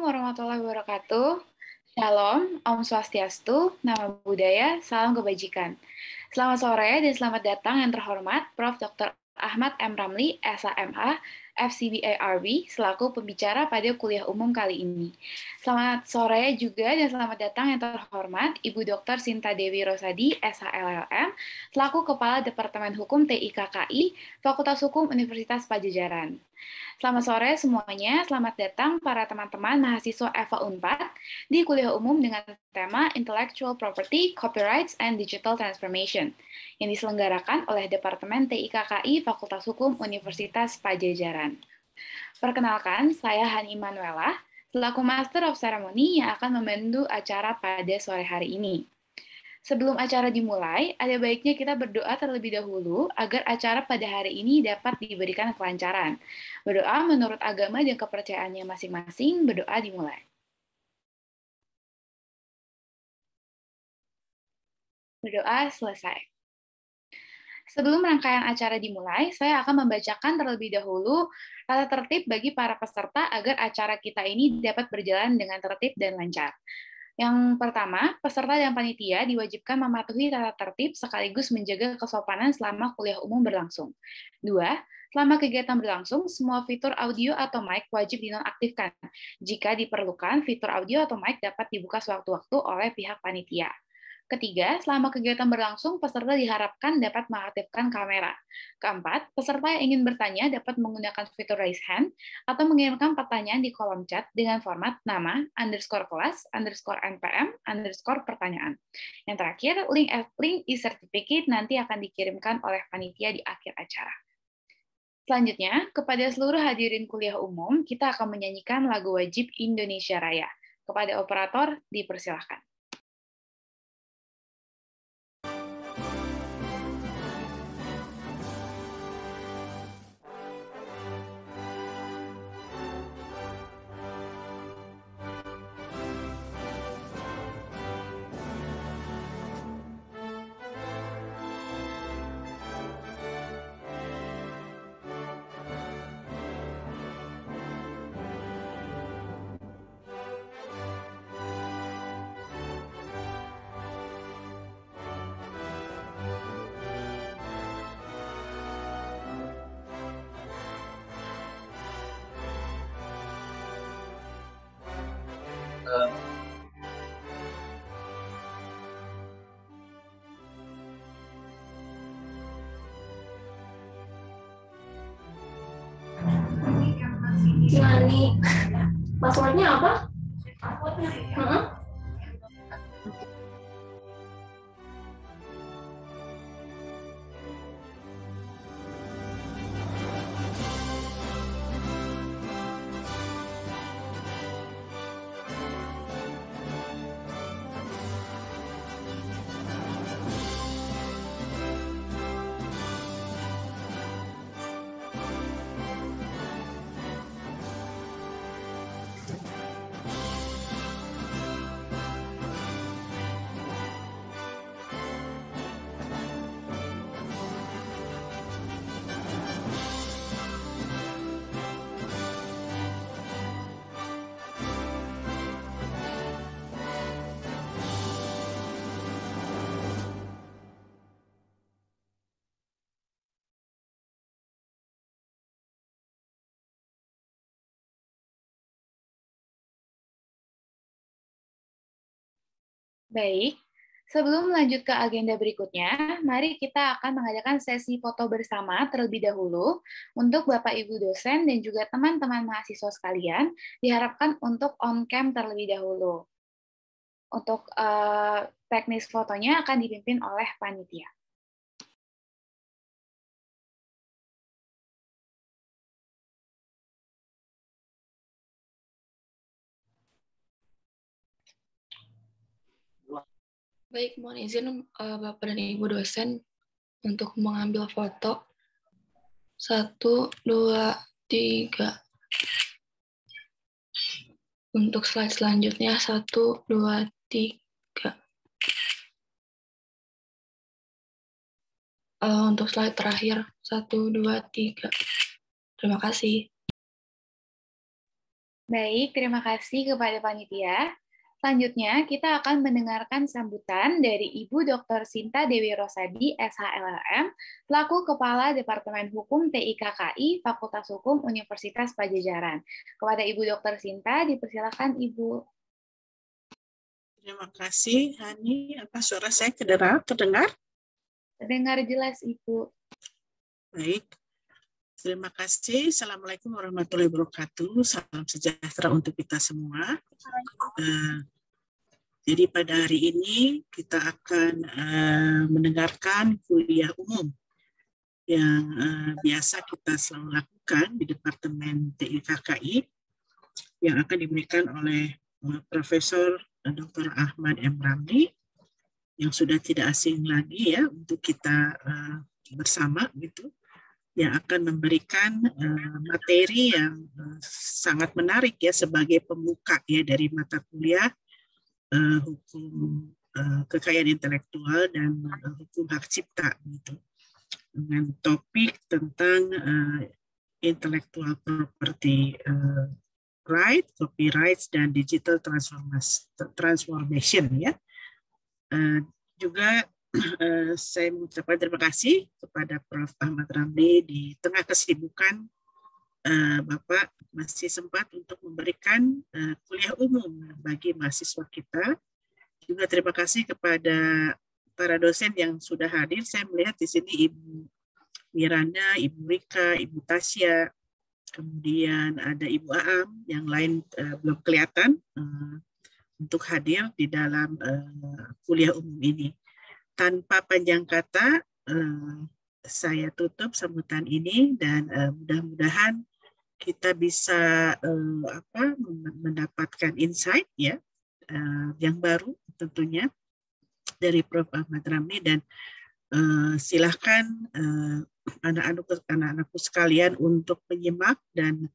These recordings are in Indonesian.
Warahmatullahi wabarakatuh. Shalom, Om Swastiastu, Nama Budaya, Salam Kebajikan. Selamat sore dan selamat datang yang terhormat Prof. Dr. Ahmad M. Ramli, SHMH, FCBA-RB, selaku pembicara pada kuliah umum kali ini. Selamat sore juga dan selamat datang yang terhormat Ibu Dr. Sinta Dewi Rosadi, SHLLM, selaku Kepala Departemen Hukum TIKKI, Fakultas Hukum Universitas Padjadjaran. Selamat sore semuanya, selamat datang para teman-teman mahasiswa EVA Unpad di kuliah umum dengan tema Intellectual Property, Copyrights, and Digital Transformation yang diselenggarakan oleh Departemen TIKKI Fakultas Hukum Universitas Padjadjaran. Perkenalkan, saya Hani Manuela, selaku Master of Ceremony yang akan memandu acara pada sore hari ini. Sebelum acara dimulai, ada baiknya kita berdoa terlebih dahulu agar acara pada hari ini dapat diberikan kelancaran. Berdoa menurut agama dan kepercayaannya masing-masing, berdoa dimulai. Berdoa selesai. Sebelum rangkaian acara dimulai, saya akan membacakan terlebih dahulu tata tertib bagi para peserta agar acara kita ini dapat berjalan dengan tertib dan lancar. Yang pertama, peserta dan panitia diwajibkan mematuhi tata tertib sekaligus menjaga kesopanan selama kuliah umum berlangsung. 2. Selama kegiatan berlangsung, semua fitur audio atau mic wajib dinonaktifkan. Jika diperlukan, fitur audio atau mic dapat dibuka sewaktu-waktu oleh pihak panitia. Ketiga, selama kegiatan berlangsung, peserta diharapkan dapat mengaktifkan kamera. Keempat, peserta yang ingin bertanya dapat menggunakan fitur raise hand atau mengirimkan pertanyaan di kolom chat dengan format nama, _kelas, _npm, _pertanyaan. Yang terakhir, link e-certificate nanti akan dikirimkan oleh panitia di akhir acara. Selanjutnya, kepada seluruh hadirin kuliah umum, kita akan menyanyikan lagu wajib Indonesia Raya. Kepada operator, dipersilahkan. Nani, passwordnya apa? Baik, sebelum lanjut ke agenda berikutnya, mari kita akan mengadakan sesi foto bersama terlebih dahulu untuk Bapak Ibu dosen dan juga teman-teman mahasiswa sekalian, diharapkan untuk on-cam terlebih dahulu. Untuk teknis fotonya akan dipimpin oleh panitia. Baik, mohon izin Bapak dan Ibu dosen untuk mengambil foto. 1, 2, 3. Untuk slide selanjutnya 1, 2, 3. Untuk slide terakhir 1, 2, 3. Terima kasih. Baik, terima kasih kepada panitia. Selanjutnya, kita akan mendengarkan sambutan dari Ibu Dr. Sinta Dewi Rosadi, SHLLM, selaku Kepala Departemen Hukum TIKKI Fakultas Hukum Universitas Padjadjaran. Kepada Ibu Dr. Sinta, dipersilakan Ibu. Terima kasih, Hani. Apa suara saya terdengar? Terdengar jelas, Ibu. Baik. Terima kasih. Assalamualaikum warahmatullahi wabarakatuh. Salam sejahtera untuk kita semua. Jadi pada hari ini kita akan mendengarkan kuliah umum yang biasa kita selalu lakukan di Departemen TIKKI yang akan diberikan oleh Profesor Dr. Ahmad M. Ramli yang sudah tidak asing lagi ya untuk kita bersama gitu, yang akan memberikan materi yang sangat menarik ya sebagai pembuka ya dari mata kuliah hukum kekayaan intelektual dan hukum hak cipta gitu, dengan topik tentang intellectual property right, copyrights dan digital transformation ya. Juga saya mengucapkan terima kasih kepada Prof. Ahmad Ramli di tengah kesibukan Bapak masih sempat untuk memberikan kuliah umum bagi mahasiswa kita. Juga terima kasih kepada para dosen yang sudah hadir. Saya melihat di sini Ibu Miranda, Ibu Rika, Ibu Tasya, kemudian ada Ibu Aam, yang lain belum kelihatan untuk hadir di dalam kuliah umum ini. Tanpa panjang kata, saya tutup sambutan ini dan mudah-mudahan kita bisa mendapatkan insight ya yang baru tentunya dari Prof. Ahmad Ramli, dan silahkan anak-anakku sekalian untuk menyimak dan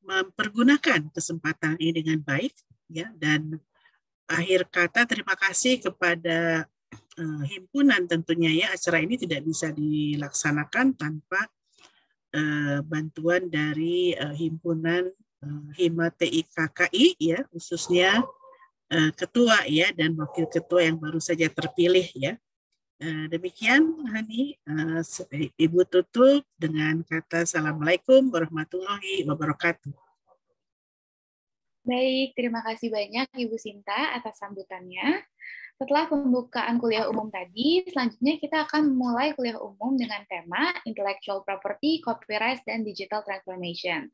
mempergunakan kesempatan ini dengan baik ya. Dan akhir kata terima kasih kepada himpunan tentunya ya, acara ini tidak bisa dilaksanakan tanpa bantuan dari himpunan Hima TIKKI ya, khususnya ketua ya dan wakil ketua yang baru saja terpilih ya. Demikian Hani, Ibu tutup dengan kata Assalamualaikum warahmatullahi wabarakatuh. Baik, terima kasih banyak Ibu Sinta atas sambutannya. Setelah pembukaan kuliah umum tadi, selanjutnya kita akan memulai kuliah umum dengan tema Intellectual Property, Copyright, dan Digital Transformation.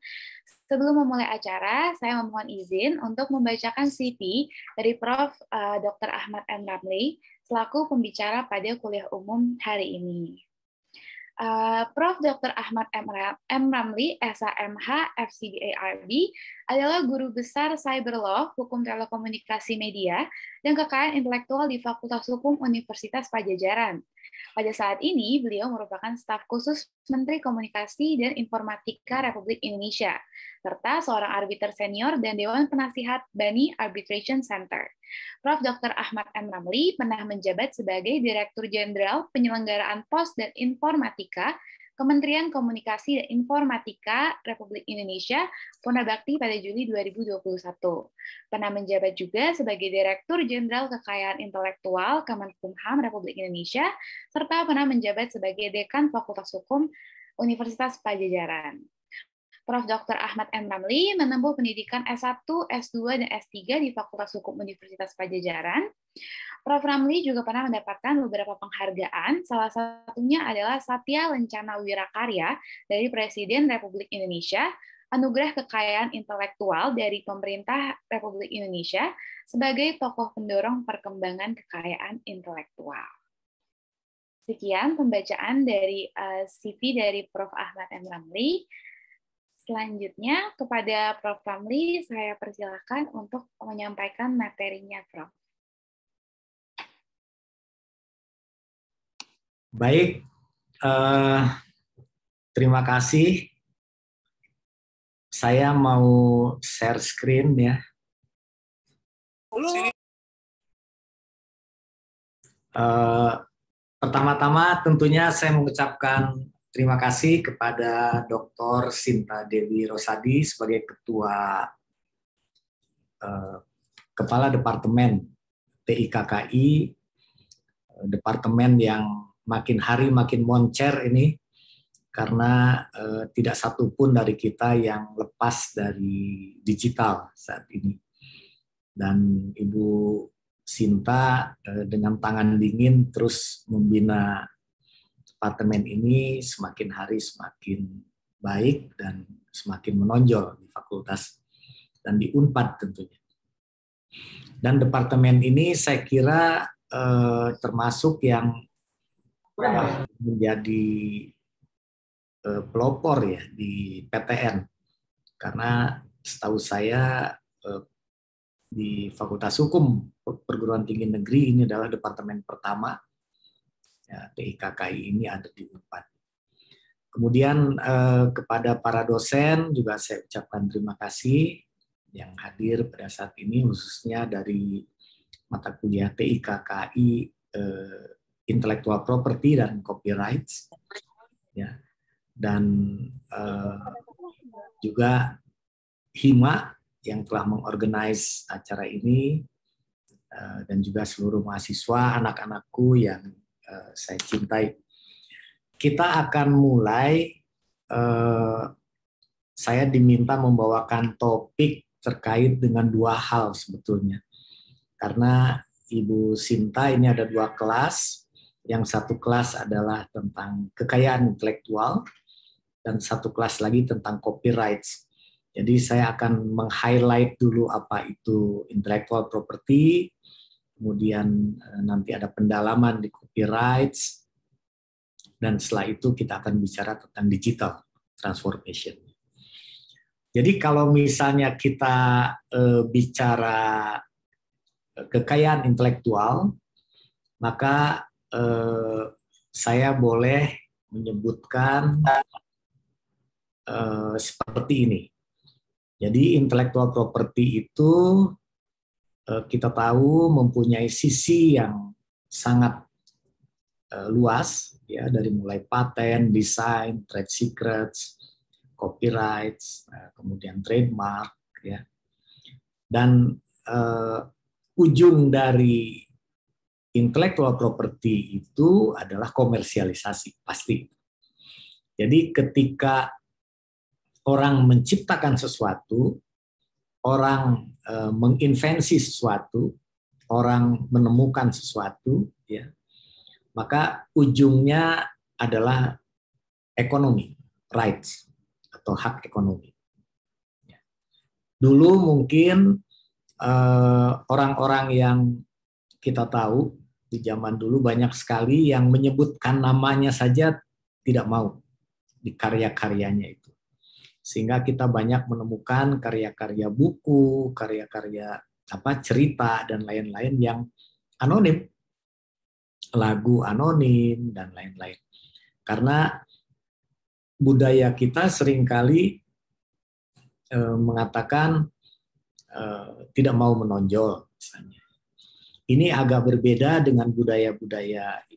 Sebelum memulai acara, saya memohon izin untuk membacakan CV dari Prof. Dr. Ahmad M. Ramli selaku pembicara pada kuliah umum hari ini. Prof. Dr. Ahmad M. Ramli, SHMH, FCBA-RB, adalah guru besar Cyber Law, Hukum Telekomunikasi Media, dan Kekayaan Intelektual di Fakultas Hukum Universitas Padjadjaran. Pada saat ini, beliau merupakan staf khusus Menteri Komunikasi dan Informatika Republik Indonesia, serta seorang arbiter senior dan Dewan Penasihat Bani Arbitration Center. Prof. Dr. Ahmad M. Ramli pernah menjabat sebagai Direktur Jenderal Penyelenggaraan Pos dan Informatika Kementerian Komunikasi dan Informatika Republik Indonesia Purnabakti pada Juli 2021. Pernah menjabat juga sebagai Direktur Jenderal Kekayaan Intelektual Kemenkumham Republik Indonesia, serta pernah menjabat sebagai Dekan Fakultas Hukum Universitas Padjadjaran. Prof. Dr. Ahmad M. Ramli menempuh pendidikan S1, S2, dan S3 di Fakultas Hukum Universitas Padjadjaran. Prof. Ramli juga pernah mendapatkan beberapa penghargaan, salah satunya adalah Satya Lencana Wirakarya dari Presiden Republik Indonesia, Anugerah Kekayaan Intelektual dari Pemerintah Republik Indonesia sebagai tokoh pendorong perkembangan kekayaan intelektual. Sekian pembacaan dari CV dari Prof. Ahmad M. Ramli. Selanjutnya, kepada Prof. Ramli, saya persilakan untuk menyampaikan materinya, Prof. Baik, terima kasih. Saya mau share screen ya. Pertama-tama tentunya saya mengucapkan terima kasih kepada Dr. Sinta Dewi Rosadi sebagai Ketua Kepala Departemen TIKKI, departemen yang makin hari makin moncer ini, karena tidak satupun dari kita yang lepas dari digital saat ini. Dan Ibu Sinta dengan tangan dingin terus membina departemen ini semakin hari semakin baik dan semakin menonjol di fakultas dan di Unpad tentunya. Dan departemen ini saya kira termasuk yang menjadi pelopor ya di PTN, karena setahu saya di Fakultas Hukum Perguruan Tinggi Negeri ini adalah departemen pertama ya, TIKKI ini ada di Unpad. Kemudian kepada para dosen juga saya ucapkan terima kasih yang hadir pada saat ini, khususnya dari mata kuliah TIKKI Intellectual Property dan Copyright ya, dan juga HIMA yang telah mengorganize acara ini, dan juga seluruh mahasiswa, anak-anakku yang saya cintai. Kita akan mulai, saya diminta membawakan topik terkait dengan dua hal sebetulnya. Karena Ibu Sinta ini ada dua kelas, yang satu kelas adalah tentang kekayaan intelektual, dan satu kelas lagi tentang copyright. Jadi saya akan meng-highlight dulu apa itu intellectual property, kemudian nanti ada pendalaman di copyright, dan setelah itu kita akan bicara tentang digital transformation. Jadi kalau misalnya kita bicara kekayaan intelektual, maka saya boleh menyebutkan seperti ini. Jadi intellectual property itu kita tahu mempunyai sisi yang sangat luas ya, dari mulai paten, desain, trade secrets, copyright, kemudian trademark ya. Dan ujung dari intellectual property itu adalah komersialisasi, pasti. Jadi ketika orang menciptakan sesuatu, orang menginvensi sesuatu, orang menemukan sesuatu, ya, maka ujungnya adalah ekonomi, rights atau hak ekonomi. Dulu mungkin orang-orang yang kita tahu di zaman dulu banyak sekali yang menyebutkan namanya saja tidak mau di karya-karyanya itu. Sehingga kita banyak menemukan karya-karya buku, karya-karya cerita dan lain-lain yang anonim, lagu anonim dan lain-lain. Karena budaya kita seringkali mengatakan tidak mau menonjol misalnya. Ini agak berbeda dengan budaya-budaya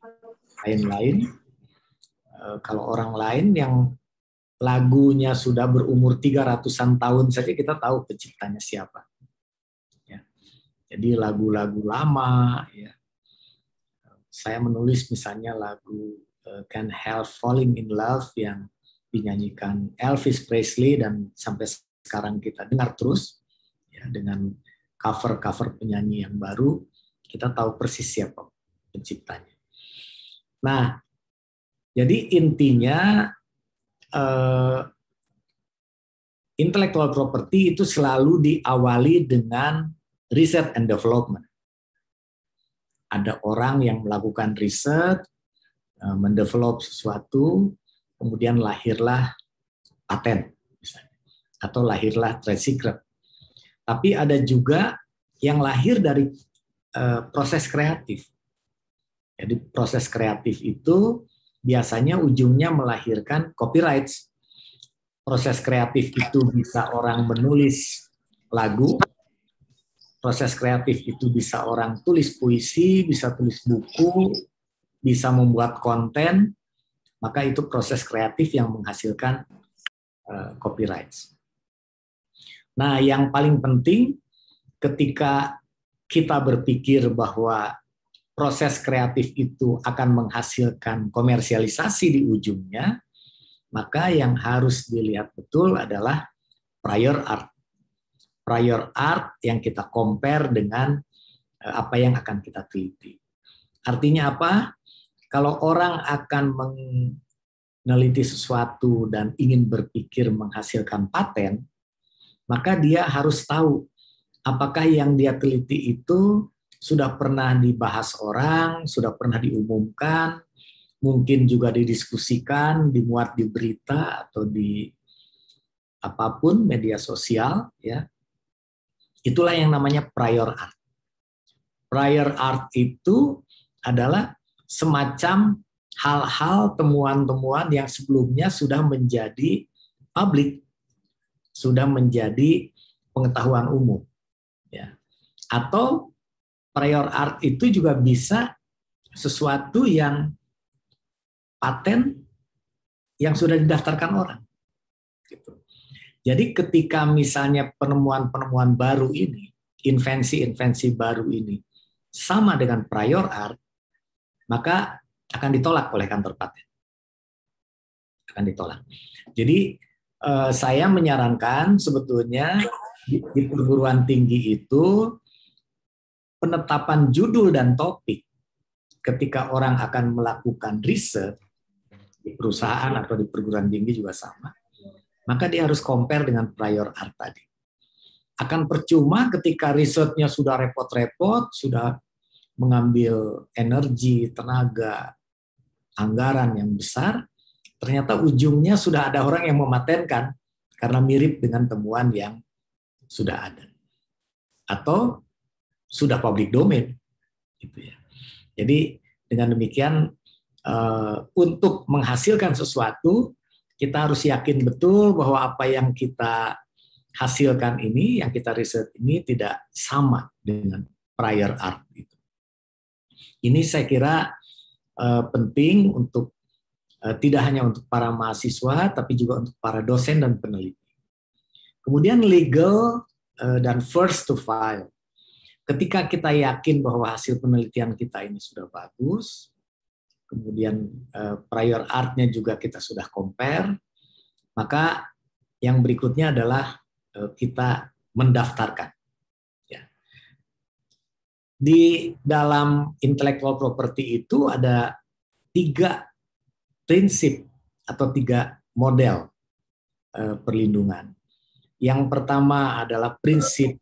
lain-lain. Kalau orang lain yang lagunya sudah berumur 300-an tahun saja kita tahu penciptanya siapa. Ya. Jadi lagu-lagu lama, ya. Saya menulis misalnya lagu Can't Help Falling in Love yang dinyanyikan Elvis Presley dan sampai sekarang kita dengar terus, ya, dengan cover-cover penyanyi yang baru, kita tahu persis siapa penciptanya. Nah, jadi intinya intellectual property itu selalu diawali dengan research and development. Ada orang yang melakukan riset, mendevelop sesuatu, kemudian lahirlah paten, misalnya, atau lahirlah trade secret. Tapi ada juga yang lahir dari proses kreatif. Jadi proses kreatif itu biasanya ujungnya melahirkan copyright. Proses kreatif itu bisa orang menulis lagu, proses kreatif itu bisa orang tulis puisi, bisa tulis buku, bisa membuat konten, maka itu proses kreatif yang menghasilkan copyright. Nah, yang paling penting ketika kita berpikir bahwa proses kreatif itu akan menghasilkan komersialisasi di ujungnya, maka yang harus dilihat betul adalah prior art. Prior art yang kita compare dengan apa yang akan kita teliti. Artinya apa? Kalau orang akan meneliti sesuatu dan ingin berpikir menghasilkan paten, maka dia harus tahu apakah yang dia teliti itu sudah pernah dibahas orang, sudah pernah diumumkan, mungkin juga didiskusikan, dimuat di berita atau di apapun media sosial, ya. Itulah yang namanya prior art. Prior art itu adalah semacam hal-hal, temuan-temuan yang sebelumnya sudah menjadi publik, sudah menjadi pengetahuan umum, ya. Atau prior art itu juga bisa sesuatu yang paten yang sudah didaftarkan orang. Gitu. Jadi ketika misalnya penemuan-penemuan baru ini, invensi-invensi baru ini sama dengan prior art, maka akan ditolak oleh kantor paten. Akan ditolak. Jadi saya menyarankan sebetulnya di perguruan tinggi itu penetapan judul dan topik ketika orang akan melakukan riset di perusahaan atau di perguruan tinggi juga sama, maka dia harus compare dengan prior art tadi. Akan percuma ketika risetnya sudah repot-repot, sudah mengambil energi, tenaga, anggaran yang besar, ternyata ujungnya sudah ada orang yang mematenkan karena mirip dengan temuan yang sudah ada. Atau sudah public domain. Gitu ya. Jadi dengan demikian untuk menghasilkan sesuatu, kita harus yakin betul bahwa apa yang kita hasilkan ini, yang kita riset ini tidak sama dengan prior art. Ini saya kira penting untuk tidak hanya untuk para mahasiswa, tapi juga untuk para dosen dan peneliti. Kemudian legal dan first to file. Ketika kita yakin bahwa hasil penelitian kita ini sudah bagus, kemudian prior art-nya juga kita sudah compare, maka yang berikutnya adalah kita mendaftarkan. Di dalam intellectual property itu ada 3 prinsip atau 3 model perlindungan. Yang pertama adalah prinsip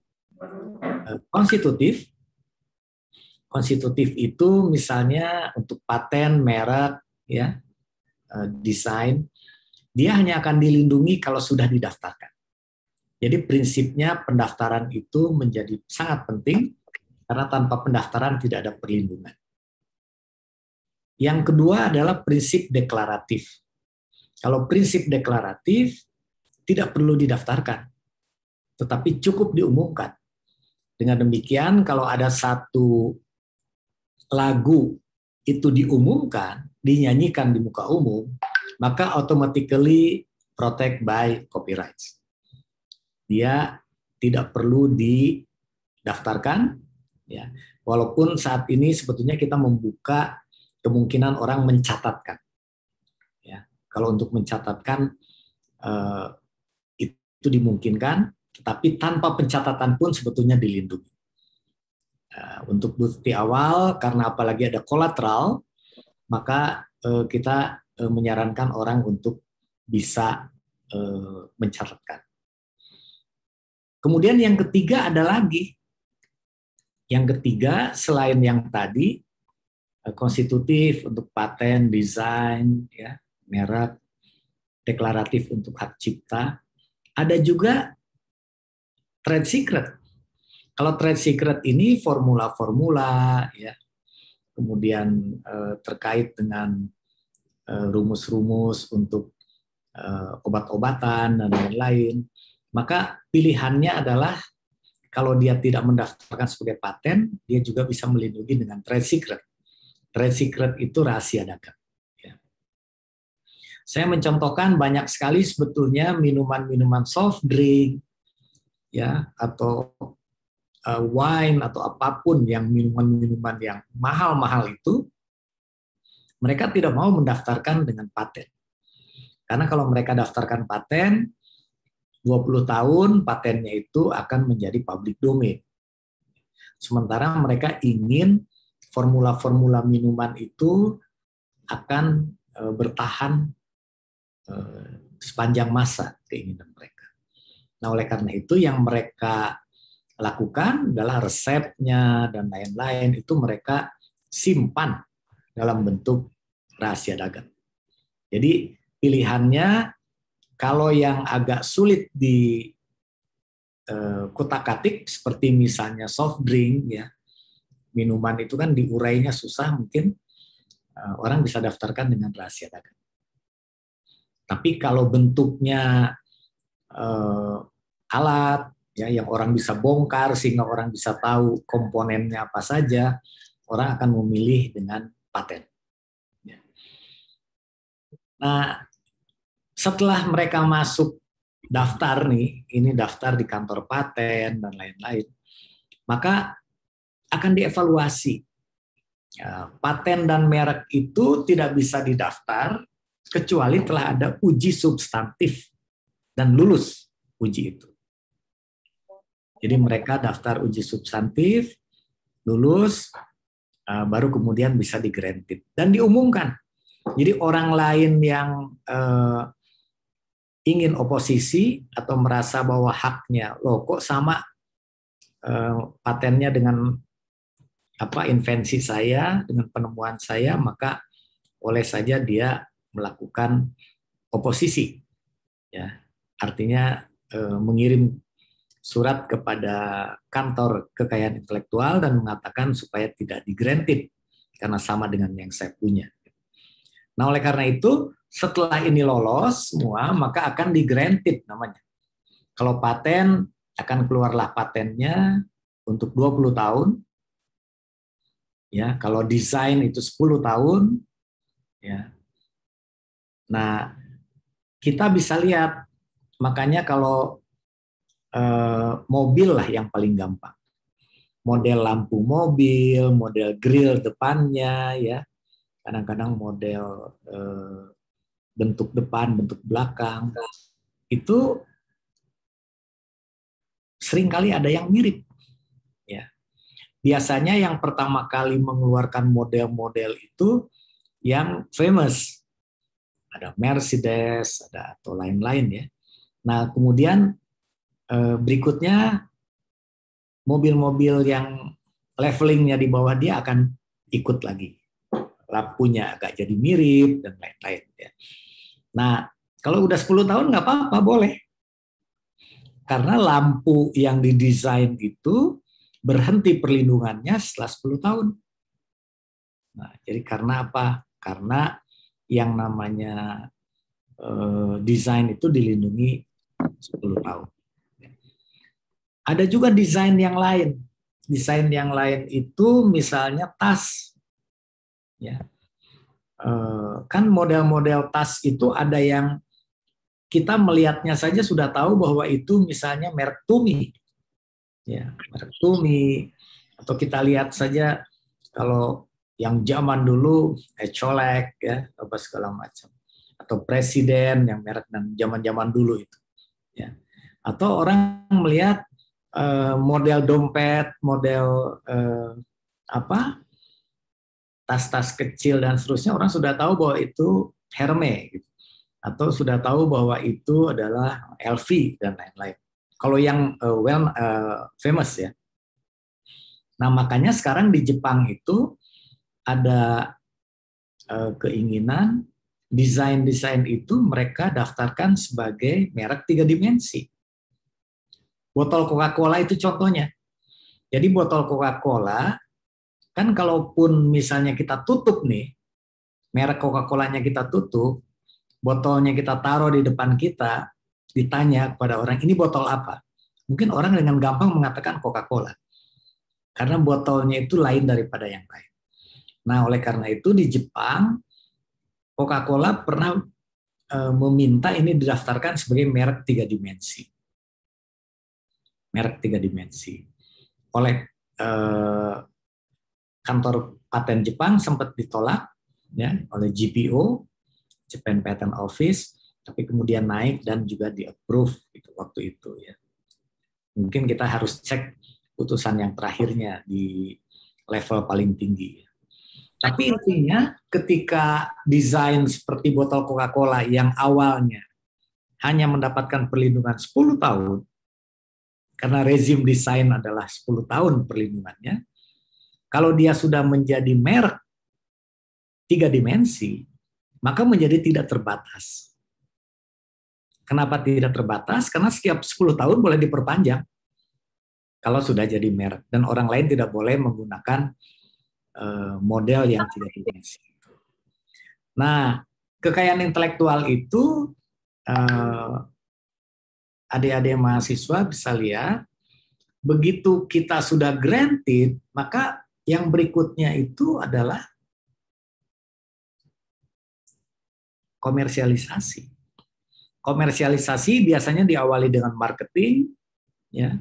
konstitutif. Konstitutif itu misalnya untuk paten, merek, ya, desain, dia hanya akan dilindungi kalau sudah didaftarkan. Jadi prinsipnya pendaftaran itu menjadi sangat penting. Karena tanpa pendaftaran tidak ada perlindungan. Yang kedua adalah prinsip deklaratif. Kalau prinsip deklaratif tidak perlu didaftarkan, tetapi cukup diumumkan. Dengan demikian, kalau ada satu lagu itu diumumkan, dinyanyikan di muka umum, maka automatically protect by copyrights. Dia tidak perlu didaftarkan. Ya, walaupun saat ini sebetulnya kita membuka kemungkinan orang mencatatkan. Ya, kalau untuk mencatatkan itu dimungkinkan, tetapi tanpa pencatatan pun sebetulnya dilindungi. Untuk bukti awal, karena apalagi ada kolateral, maka kita menyarankan orang untuk bisa mencatatkan. Kemudian yang ketiga ada lagi. Yang ketiga, selain yang tadi, konstitutif untuk paten, desain, ya, merek, deklaratif untuk hak cipta, ada juga trade secret. Kalau trade secret ini formula-formula, ya, kemudian terkait dengan rumus-rumus untuk obat-obatan dan lain-lain, maka pilihannya adalah kalau dia tidak mendaftarkan sebagai paten, dia juga bisa melindungi dengan trade secret. Trade secret itu rahasia dagang. Ya. Saya mencontohkan banyak sekali sebetulnya minuman-minuman soft drink, ya, atau wine atau apapun yang minuman-minuman yang mahal-mahal itu, mereka tidak mau mendaftarkan dengan paten. Karena kalau mereka daftarkan paten, 20 tahun patennya itu akan menjadi public domain. Sementara mereka ingin formula-formula minuman itu akan bertahan sepanjang masa, keinginan mereka. Nah, oleh karena itu yang mereka lakukan adalah resepnya dan lain-lain itu mereka simpan dalam bentuk rahasia dagang. Jadi pilihannya kalau yang agak sulit di kutak-katik seperti misalnya soft drink ya, minuman itu kan diurainya susah, mungkin orang bisa daftarkan dengan rahasia dagang. Tapi kalau bentuknya alat ya yang orang bisa bongkar sehingga orang bisa tahu komponennya apa saja, orang akan memilih dengan paten. Nah, setelah mereka masuk daftar nih, ini daftar di kantor paten dan lain-lain, maka akan dievaluasi. Ya, paten dan merek itu tidak bisa didaftar kecuali telah ada uji substantif dan lulus uji itu. Jadi mereka daftar uji substantif, lulus, baru kemudian bisa di-granted dan diumumkan. Jadi orang lain yang ingin oposisi atau merasa bahwa haknya, loh kok sama patennya dengan invensi saya, dengan penemuan saya, maka boleh saja dia melakukan oposisi. Ya, artinya mengirim surat kepada kantor kekayaan intelektual dan mengatakan supaya tidak di-granted karena sama dengan yang saya punya. Nah, oleh karena itu, setelah ini lolos semua, maka akan di-granted namanya. Kalau paten, akan keluarlah patennya untuk 20 tahun. Ya, kalau desain itu 10 tahun. Ya. Nah, kita bisa lihat, makanya kalau mobil lah yang paling gampang. Model lampu mobil, model grill depannya, ya. Kadang-kadang model bentuk depan, bentuk belakang, itu seringkali ada yang mirip. Ya. Biasanya yang pertama kali mengeluarkan model-model itu yang famous. Ada Mercedes, ada atau lain-lain ya. Nah, kemudian berikutnya mobil-mobil yang levelingnya di bawah dia akan ikut lagi. Lampunya agak jadi mirip dan lain-lain ya. Nah, kalau udah 10 tahun nggak apa-apa, boleh. Karena lampu yang didesain itu berhenti perlindungannya setelah 10 tahun. Nah, jadi karena apa? Karena yang namanya desain itu dilindungi 10 tahun. Ada juga desain yang lain. Desain yang lain itu misalnya tas. Ya, kan model-model tas itu ada yang kita melihatnya saja sudah tahu bahwa itu misalnya merek Tumi, ya merek Tumi, atau kita lihat saja kalau yang zaman dulu Colek ya apa segala macam, atau Presiden yang merek dan zaman-zaman dulu itu, ya atau orang melihat model dompet, model tas-tas kecil dan seterusnya, orang sudah tahu bahwa itu Hermes gitu. Atau sudah tahu bahwa itu adalah LV dan lain-lain. Kalau yang famous ya. Nah, makanya sekarang di Jepang itu ada keinginan desain-desain itu mereka daftarkan sebagai merek 3 dimensi. Botol Coca-Cola itu contohnya. Jadi botol Coca-Cola kan kalaupun misalnya kita tutup nih, merek Coca-Colanya kita tutup, botolnya kita taruh di depan kita, ditanya kepada orang, ini botol apa? Mungkin orang dengan gampang mengatakan Coca-Cola. Karena botolnya itu lain daripada yang lain. Nah, oleh karena itu di Jepang, Coca-Cola pernah meminta ini didaftarkan sebagai merek 3 dimensi. Merek 3 dimensi. oleh kantor paten Jepang sempat ditolak ya oleh GPO, Japan Patent Office, tapi kemudian naik dan juga di-approve gitu, waktu itu ya. Mungkin kita harus cek putusan yang terakhirnya di level paling tinggi. Tapi intinya ketika desain seperti botol Coca-Cola yang awalnya hanya mendapatkan perlindungan 10 tahun, karena rezim desain adalah 10 tahun perlindungannya, kalau dia sudah menjadi merek 3 dimensi, maka menjadi tidak terbatas. Kenapa tidak terbatas? Karena setiap 10 tahun boleh diperpanjang kalau sudah jadi merek, dan orang lain tidak boleh menggunakan model yang tidak dimensi. Nah, kekayaan intelektual itu adik-adik mahasiswa bisa lihat, begitu kita sudah granted, maka yang berikutnya itu adalah komersialisasi. Komersialisasi biasanya diawali dengan marketing, ya,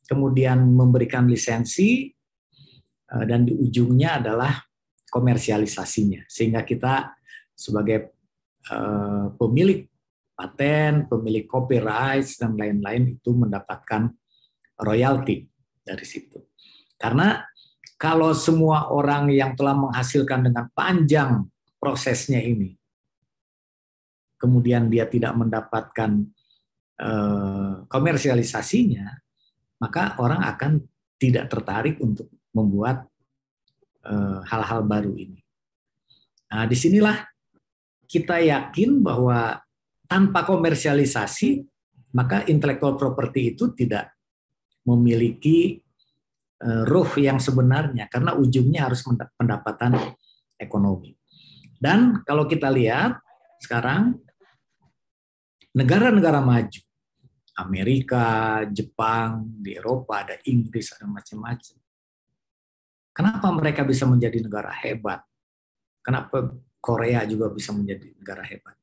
kemudian memberikan lisensi, dan di ujungnya adalah komersialisasinya, sehingga kita sebagai pemilik paten, pemilik copyright dan lain-lain itu mendapatkan royalti dari situ. Karena kalau semua orang yang telah menghasilkan dengan panjang prosesnya ini, kemudian dia tidak mendapatkan komersialisasinya, maka orang akan tidak tertarik untuk membuat hal-hal baru ini. Nah, disinilah kita yakin bahwa tanpa komersialisasi, maka intellectual property itu tidak memiliki ruh yang sebenarnya, karena ujungnya harus pendapatan ekonomi. Dan kalau kita lihat sekarang, negara-negara maju, Amerika, Jepang, di Eropa, ada Inggris, ada macam-macam. Kenapa mereka bisa menjadi negara hebat? Kenapa Korea juga bisa menjadi negara hebat?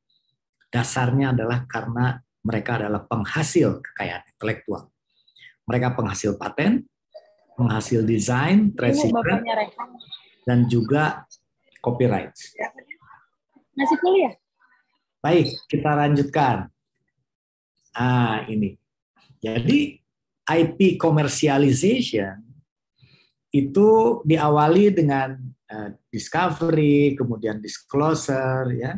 Dasarnya adalah karena mereka adalah penghasil kekayaan intelektual. Mereka penghasil paten, penghasil desain, trade secret, dan juga copyright. Masih kuliah? Baik, kita lanjutkan. Ini. Jadi IP commercialization itu diawali dengan discovery, kemudian disclosure, ya.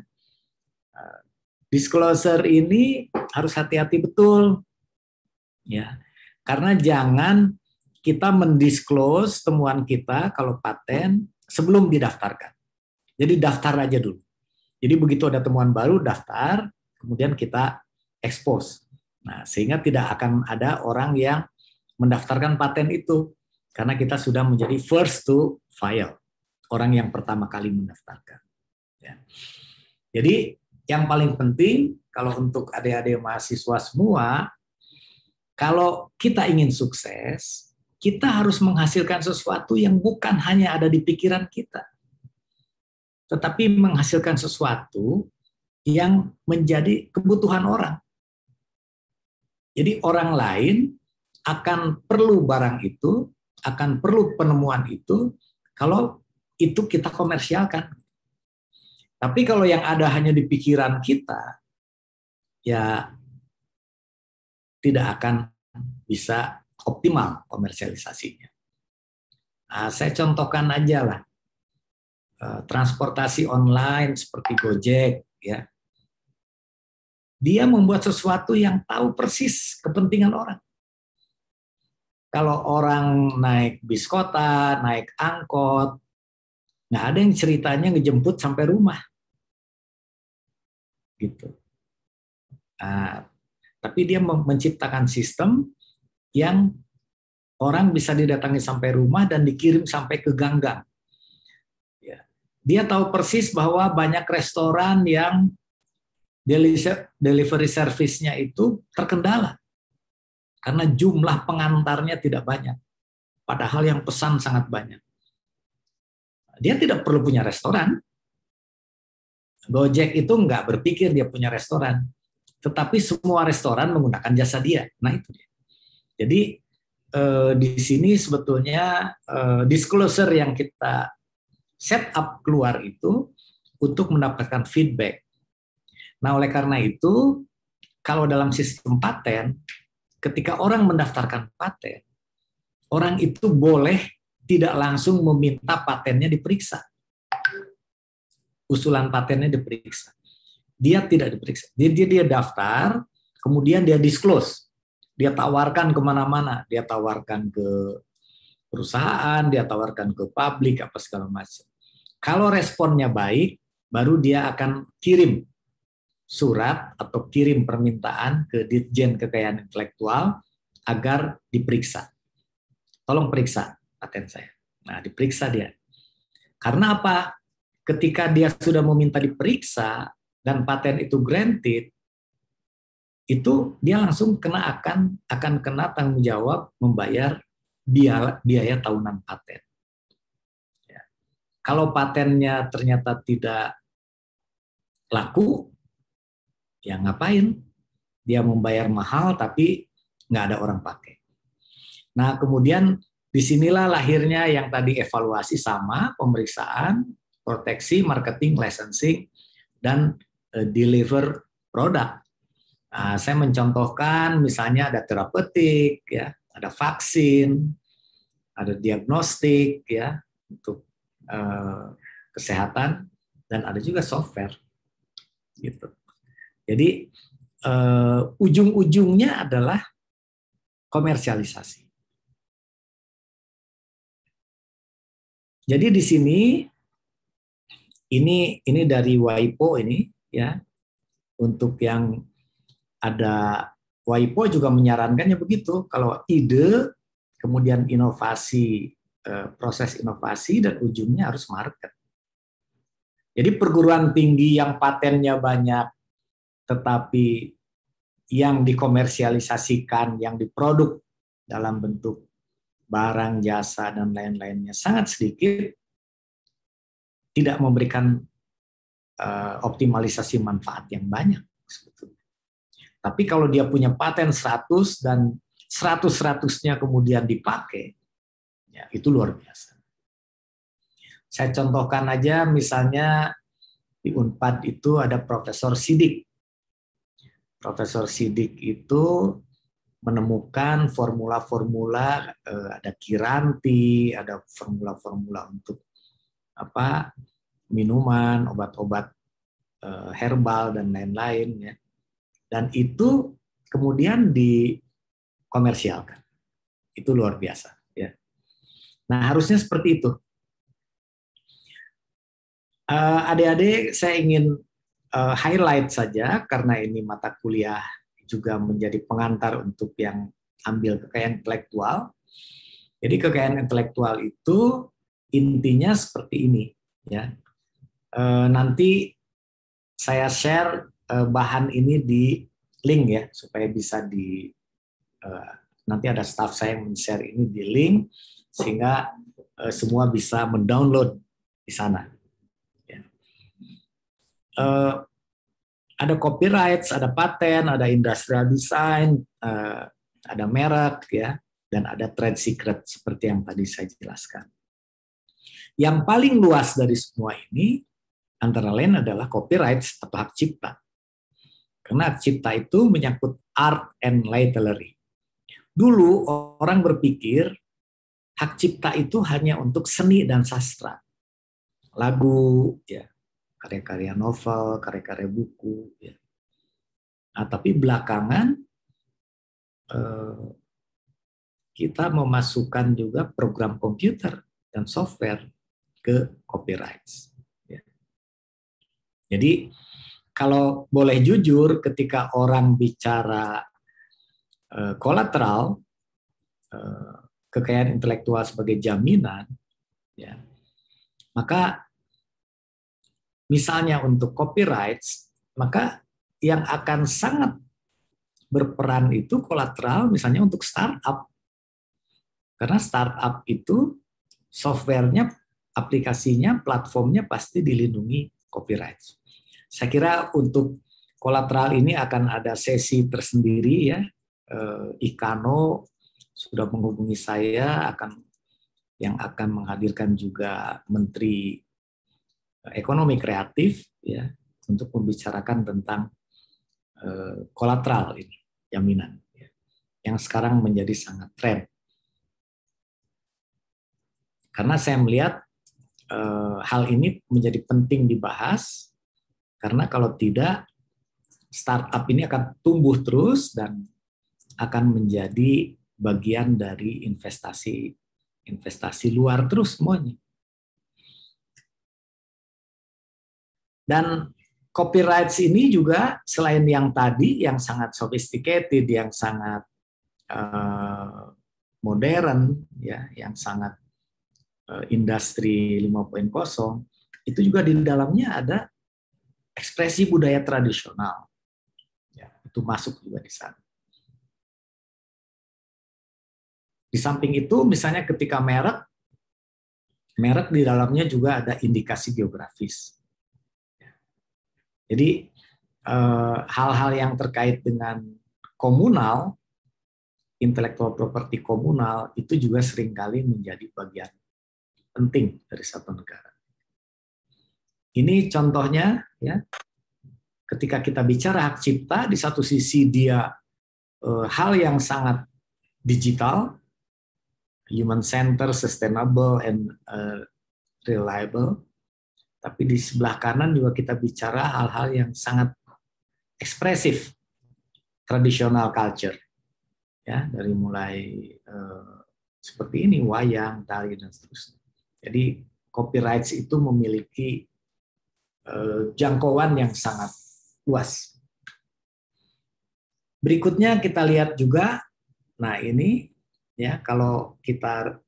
Disclosure ini harus hati-hati betul, ya, karena jangan kita mendisclose temuan kita kalau paten sebelum didaftarkan. Jadi daftar aja dulu. Jadi begitu ada temuan baru daftar, kemudian kita expose. Nah, sehingga tidak akan ada orang yang mendaftarkan paten itu, karena kita sudah menjadi first to file, orang yang pertama kali mendaftarkan. Ya. Jadi yang paling penting kalau untuk adik-adik mahasiswa semua, kalau kita ingin sukses, kita harus menghasilkan sesuatu yang bukan hanya ada di pikiran kita, tetapi menghasilkan sesuatu yang menjadi kebutuhan orang. Jadi orang lain akan perlu barang itu, akan perlu penemuan itu, kalau itu kita komersialkan. Tapi kalau yang ada hanya di pikiran kita, ya tidak akan bisa optimal komersialisasinya. Nah, saya contohkan aja lah, transportasi online seperti Gojek, ya. Dia membuat sesuatu yang tahu persis kepentingan orang. Kalau orang naik bis kota, naik angkot, nggak ada yang ceritanya ngejemput sampai rumah. Gitu. Tapi dia menciptakan sistem yang orang bisa didatangi sampai rumah dan dikirim sampai ke gang-gang. Ya. Dia tahu persis bahwa banyak restoran yang delivery service-nya itu terkendala karena jumlah pengantarnya tidak banyak, padahal yang pesan sangat banyak. Dia tidak perlu punya restoran. Gojek itu nggak berpikir dia punya restoran, tetapi semua restoran menggunakan jasa dia. Nah itu dia. Jadi di sini sebetulnya disclosure yang kita set up keluar itu untuk mendapatkan feedback. Nah, oleh karena itu, kalau dalam sistem paten, ketika orang mendaftarkan paten, orang itu boleh tidak langsung meminta patennya diperiksa. Usulan patennya diperiksa. Dia tidak diperiksa. Dia daftar, kemudian dia disclose. Dia tawarkan kemana-mana. Dia tawarkan ke perusahaan, dia tawarkan ke publik, apa segala macam. Kalau responnya baik, baru dia akan kirim surat atau kirim permintaan ke Ditjen Kekayaan Intelektual agar diperiksa. Tolong periksa paten saya. Nah, diperiksa dia. Karena apa? Ketika dia sudah meminta diperiksa dan paten itu granted, itu dia langsung akan kena tanggung jawab membayar biaya tahunan paten. Ya. Kalau patennya ternyata tidak laku, ya ngapain? Dia membayar mahal tapi nggak ada orang pakai. Nah, kemudian disinilah lahirnya yang tadi evaluasi sama, pemeriksaan, proteksi, marketing, licensing, dan deliver produk. Nah, saya mencontohkan misalnya ada terapeutik, ya, ada vaksin, ada diagnostik, ya, untuk kesehatan, dan ada juga software, gitu. Jadi ujung-ujungnya adalah komersialisasi. Jadi di sini ini dari WIPO ini, ya, untuk yang ada WIPO juga menyarankannya begitu, kalau ide, kemudian inovasi, proses inovasi, dan ujungnya harus market. Jadi perguruan tinggi yang patennya banyak, tetapi yang dikomersialisasikan, yang diproduk dalam bentuk barang, jasa, dan lain-lainnya sangat sedikit, tidak memberikan optimalisasi manfaat yang banyak sebetulnya. Tapi kalau dia punya paten 100 dan 100-100-nya kemudian dipakai, ya itu luar biasa. Saya contohkan aja, misalnya di Unpad itu ada Profesor Sidik. Profesor Sidik itu menemukan formula-formula, ada Kiranti, ada formula-formula untuk minuman, obat-obat herbal, dan lain-lain, ya. Dan itu kemudian dikomersialkan. Itu luar biasa, ya. Nah, harusnya seperti itu. Adik-adik, saya ingin highlight saja, karena ini mata kuliah juga menjadi pengantar untuk yang ambil kekayaan intelektual. Jadi kekayaan intelektual itu intinya seperti ini, ya. Nanti saya share bahan ini di link, ya, supaya bisa nanti ada staff saya yang men-share ini di link, sehingga semua bisa mendownload di sana. Ya. Ada copyright, ada paten, ada industrial design, ada merek, ya, dan ada trade secret seperti yang tadi saya jelaskan. Yang paling luas dari semua ini antara lain adalah copyright atau hak cipta. Karena hak cipta itu menyangkut art and literary. Dulu orang berpikir hak cipta itu hanya untuk seni dan sastra. Lagu, ya, karya-karya novel, karya-karya buku, ya. Nah, tapi belakangan kita memasukkan juga program komputer dan software ke copyright. Ya. Jadi kalau boleh jujur, ketika orang bicara kolateral, kekayaan intelektual sebagai jaminan, ya, maka misalnya untuk copyright, maka yang akan sangat berperan itu kolateral misalnya untuk startup. Karena startup itu softwarenya, aplikasinya, platformnya pasti dilindungi copyright. Saya kira untuk kolateral ini akan ada sesi tersendiri, ya, Ikano, sudah menghubungi saya yang akan menghadirkan juga Menteri Ekonomi Kreatif ya untuk membicarakan tentang kolateral ini, jaminan ya, yang sekarang menjadi sangat tren. Karena saya melihat hal ini menjadi penting dibahas, karena kalau tidak startup ini akan tumbuh terus dan akan menjadi bagian dari investasi luar terus semuanya. Dan copyrights ini juga selain yang tadi yang sangat sophisticated, yang sangat modern, ya, yang sangat industri 5.0, itu juga di dalamnya ada ekspresi budaya tradisional. Ya, itu masuk juga di sana. Di samping itu, misalnya ketika merek di dalamnya juga ada indikasi geografis. Jadi hal-hal yang terkait dengan komunal, intellectual property komunal, itu juga seringkali menjadi bagian penting dari satu negara. Ini contohnya, ya, ketika kita bicara hak cipta, di satu sisi dia hal yang sangat digital, human center, sustainable, and reliable. Tapi di sebelah kanan juga kita bicara hal-hal yang sangat ekspresif, tradisional culture, ya, dari mulai seperti ini, wayang, tari, dan seterusnya. Jadi copyrights itu memiliki jangkauan yang sangat luas. Berikutnya kita lihat juga, nah ini ya, kalau kita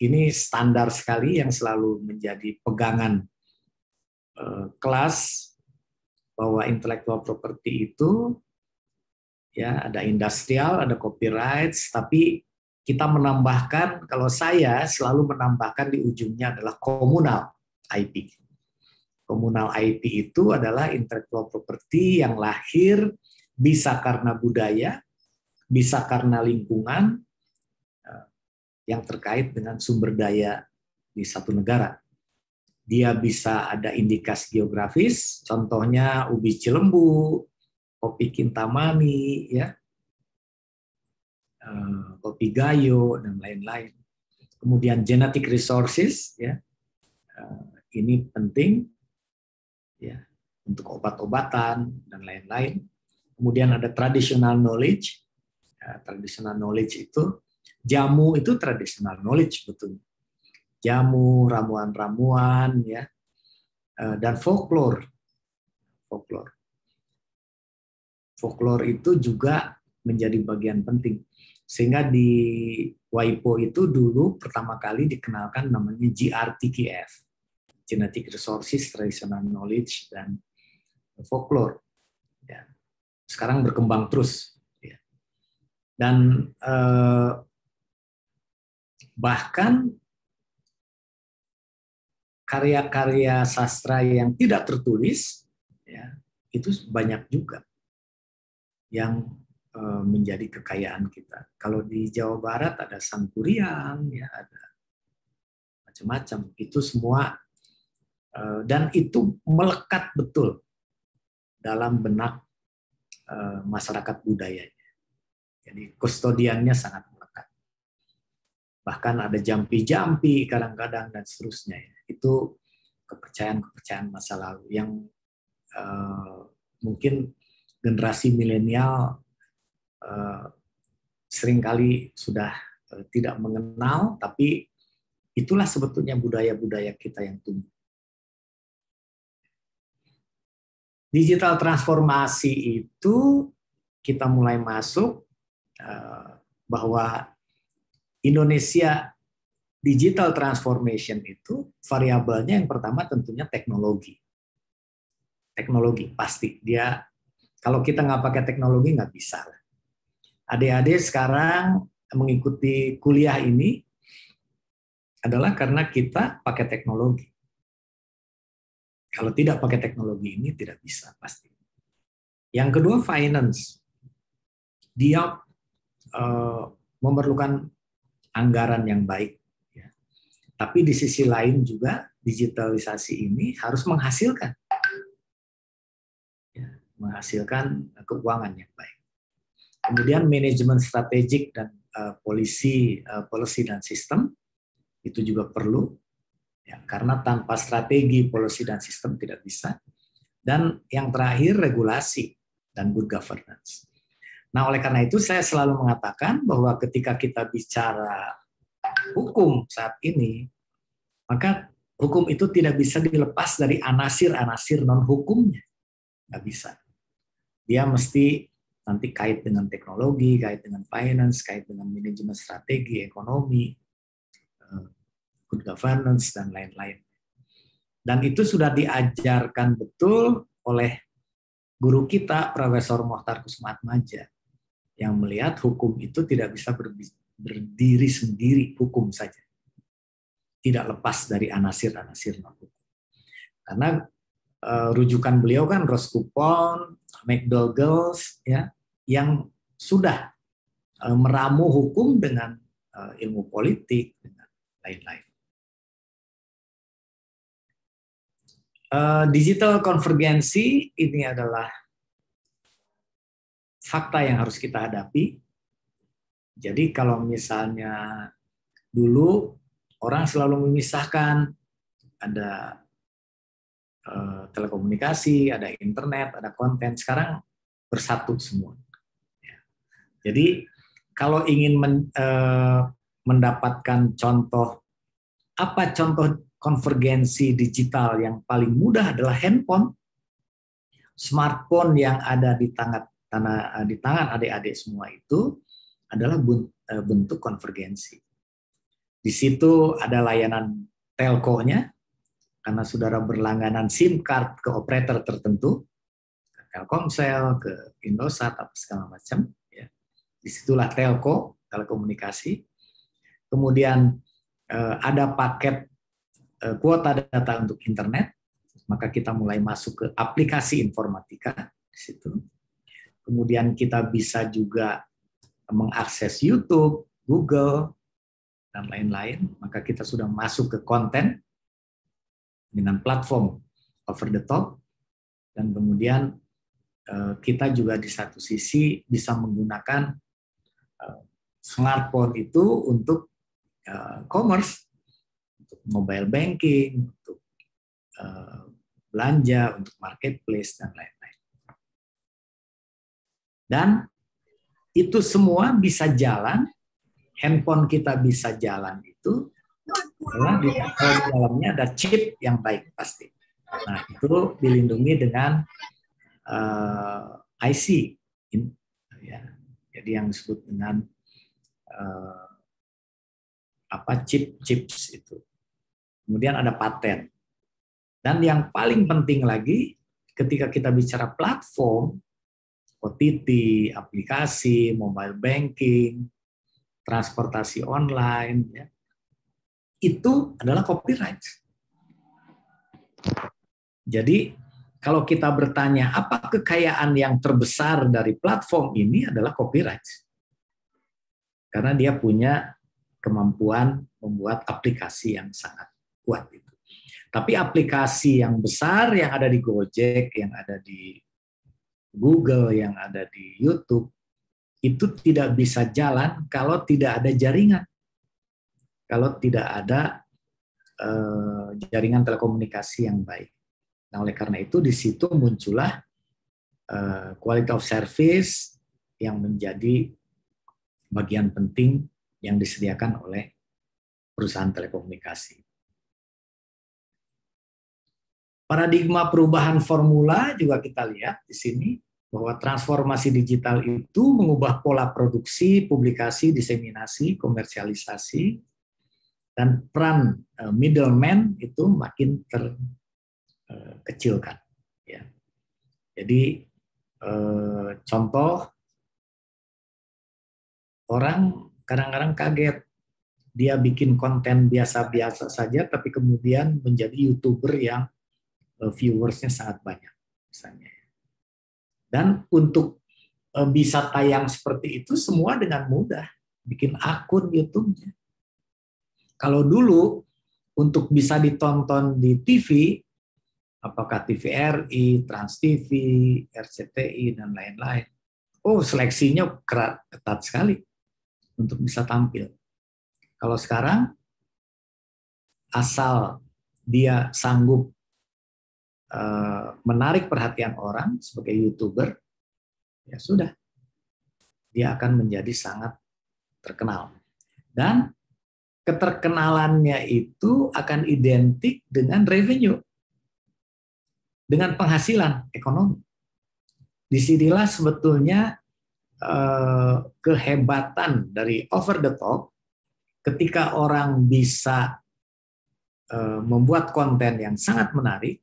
ini standar sekali yang selalu menjadi pegangan kelas, bahwa intellectual property itu ya ada industrial, ada copyrights, tapi kita menambahkan, kalau saya selalu menambahkan di ujungnya adalah komunal IP. Komunal IP itu adalah intellectual property yang lahir bisa karena budaya, bisa karena lingkungan, yang terkait dengan sumber daya di satu negara. Dia bisa ada indikasi geografis, contohnya ubi Cilembu, kopi Kintamani, ya, kopi Gayo, dan lain-lain. Kemudian genetic resources, ya, ini penting, ya, untuk obat-obatan dan lain-lain. Kemudian ada traditional knowledge. Traditional knowledge itu jamu, itu traditional knowledge betul. Jamu, ramuan-ramuan, ya, dan folklore. Folklore itu juga menjadi bagian penting. Sehingga di WIPO itu dulu pertama kali dikenalkan namanya GRTKF, Genetic Resources, Traditional Knowledge, dan Folklore. Ya. Sekarang berkembang terus. Ya. Dan bahkan karya-karya sastra yang tidak tertulis, ya, itu banyak juga yang menjadi kekayaan kita. Kalau di Jawa Barat ada Sangkuriang, ya, ada macam-macam. Itu semua, dan itu melekat betul dalam benak masyarakat budayanya. Jadi kustodiannya sangat melekat. Bahkan ada jampi-jampi kadang-kadang dan seterusnya. Itu kepercayaan-kepercayaan masa lalu yang mungkin generasi milenial seringkali sudah tidak mengenal, tapi itulah sebetulnya budaya-budaya kita yang tumbuh. Digital transformasi itu kita mulai masuk bahwa Indonesia digital transformation itu variabelnya yang pertama tentunya teknologi. Teknologi pasti dia, kalau kita nggak pakai teknologi nggak bisa. Adik-adik sekarang mengikuti kuliah ini adalah karena kita pakai teknologi. Kalau tidak pakai teknologi ini tidak bisa pasti. Yang kedua finance. Dia memerlukan anggaran yang baik. Ya. Tapi di sisi lain juga digitalisasi ini harus menghasilkan, ya, menghasilkan keuangan yang baik. Kemudian manajemen strategik dan policy dan sistem itu juga perlu, ya, karena tanpa strategi, policy dan sistem tidak bisa. Dan yang terakhir regulasi dan good governance. Nah, oleh karena itu saya selalu mengatakan bahwa ketika kita bicara hukum saat ini, maka hukum itu tidak bisa dilepas dari anasir-anasir non-hukumnya. Nggak bisa. Dia mesti nanti kait dengan teknologi, kait dengan finance, kait dengan manajemen strategi, ekonomi, good governance, dan lain-lain. Dan itu sudah diajarkan betul oleh guru kita, Profesor Mokhtar Kussumaatmadja, yang melihat hukum itu tidak bisa berdiri sendiri, hukum saja. Tidak lepas dari anasir-anasir non-hukum. Karena rujukan beliau kan Roskupon, McDougall, ya, yang sudah meramu hukum dengan ilmu politik, dengan lain-lain. Digital konvergensi ini adalah fakta yang harus kita hadapi. Jadi kalau misalnya dulu orang selalu memisahkan, ada telekomunikasi, ada internet, ada konten, sekarang bersatu semua. Jadi kalau ingin mendapatkan contoh, apa contoh konvergensi digital yang paling mudah adalah handphone, smartphone yang ada di tangan adik-adik semua itu adalah bentuk konvergensi. Di situ ada layanan telco-nya, karena saudara berlangganan SIM card ke operator tertentu, ke Telkomsel, ke Indosat, apa segala macam. Ya. Disitulah telco, telekomunikasi. Kemudian ada paket kuota data untuk internet, maka kita mulai masuk ke aplikasi informatika di situ. Kemudian kita bisa juga mengakses YouTube, Google, dan lain-lain, maka kita sudah masuk ke konten dengan platform over the top, dan kemudian kita juga di satu sisi bisa menggunakan smartphone itu untuk commerce, untuk mobile banking, untuk belanja, untuk marketplace, dan lain-lain. Dan itu semua bisa jalan, handphone kita bisa jalan itu, karena di dalamnya ada chip yang baik pasti. Nah, itu dilindungi dengan IC, ya. Jadi yang disebut dengan chips itu. Kemudian ada paten. Dan yang paling penting lagi, ketika kita bicara platform, OTT, aplikasi, mobile banking, transportasi online, ya, itu adalah copyright. Jadi kalau kita bertanya apa kekayaan yang terbesar dari platform ini adalah copyright. Karena dia punya kemampuan membuat aplikasi yang sangat kuat itu. Tapi aplikasi yang besar yang ada di Gojek, yang ada di Google, yang ada di YouTube, itu tidak bisa jalan kalau tidak ada jaringan. Kalau tidak ada jaringan telekomunikasi yang baik. Nah, oleh karena itu di situ muncullah quality of service yang menjadi bagian penting yang disediakan oleh perusahaan telekomunikasi. Paradigma perubahan formula juga kita lihat di sini, bahwa transformasi digital itu mengubah pola produksi, publikasi, diseminasi, komersialisasi, dan peran middleman itu makin terkecilkan. Ya. Jadi contoh, orang kadang-kadang kaget, dia bikin konten biasa-biasa saja, tapi kemudian menjadi YouTuber yang viewersnya sangat banyak, misalnya. Dan untuk bisa tayang seperti itu semua dengan mudah. bikin akun YouTube-nya. Kalau dulu untuk bisa ditonton di TV, apakah TVRI, Trans TV, RCTI, dan lain-lain, seleksinya ketat sekali untuk bisa tampil. Kalau sekarang, asal dia sanggup menarik perhatian orang sebagai YouTuber, ya sudah, dia akan menjadi sangat terkenal. Dan keterkenalannya itu akan identik dengan revenue, dengan penghasilan ekonomi. Disinilah sebetulnya kehebatan dari over the top ketika orang bisa membuat konten yang sangat menarik,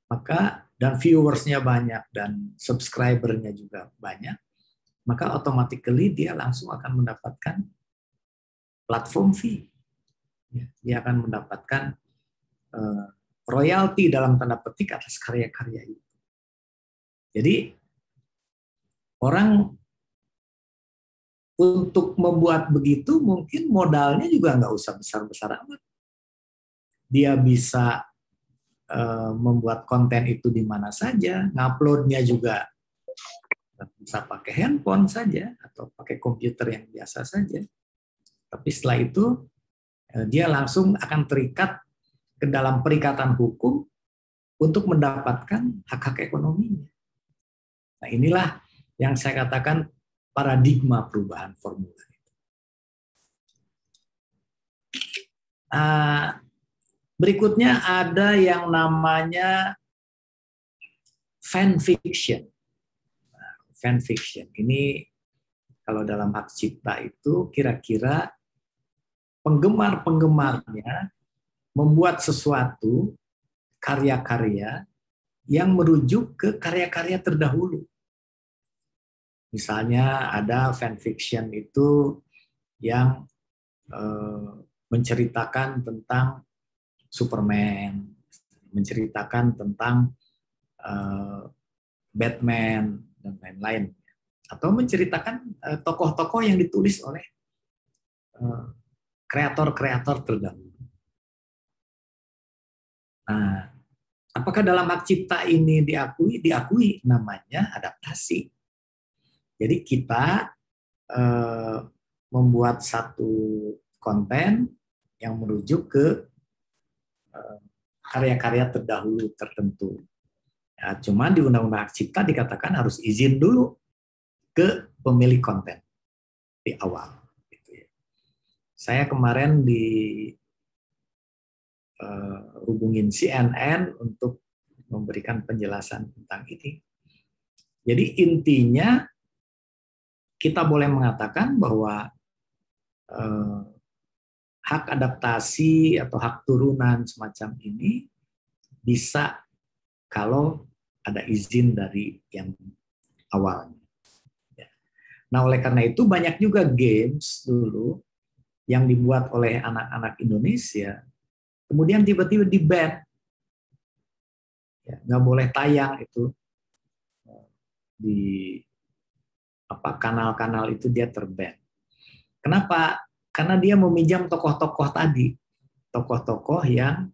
maka dan viewersnya banyak dan subscribernya juga banyak, maka automatically dia langsung akan mendapatkan platform fee. Dia akan mendapatkan royalti dalam tanda petik atas karya-karya itu. Jadi orang untuk membuat begitu mungkin modalnya juga nggak usah besar-besar amat. Dia bisa membuat konten itu di mana saja, nguploadnya juga bisa pakai handphone saja atau pakai komputer yang biasa saja. Tapi setelah itu dia langsung akan terikat ke dalam perikatan hukum untuk mendapatkan hak-hak ekonominya. Nah, inilah yang saya katakan paradigma perubahan formula. Berikutnya ada yang namanya fan fiction. Fan fiction ini kalau dalam hak cipta itu kira-kira penggemar-penggemarnya membuat sesuatu karya-karya yang merujuk ke karya-karya terdahulu. Misalnya ada fan fiction itu yang menceritakan tentang Superman, menceritakan tentang Batman dan lain-lain, atau menceritakan tokoh-tokoh yang ditulis oleh kreator-kreator terdahulu. Nah, apakah dalam hak cipta ini diakui? Diakui, namanya adaptasi. Jadi kita membuat satu konten yang merujuk ke karya-karya terdahulu tertentu. Ya, cuman di Undang-Undang Hak Cipta dikatakan harus izin dulu ke pemilik konten di awal. Gitu ya. Saya kemarin hubungin CNN untuk memberikan penjelasan tentang ini. Jadi intinya kita boleh mengatakan bahwa hak adaptasi atau hak turunan semacam ini bisa kalau ada izin dari yang awalnya. Nah, oleh karena itu banyak juga games dulu yang dibuat oleh anak-anak Indonesia, kemudian tiba-tiba di-ban. Ya, nggak boleh tayang itu di kanal-kanal itu, dia ter-ban. Kenapa? Karena dia meminjam tokoh-tokoh tadi, tokoh-tokoh yang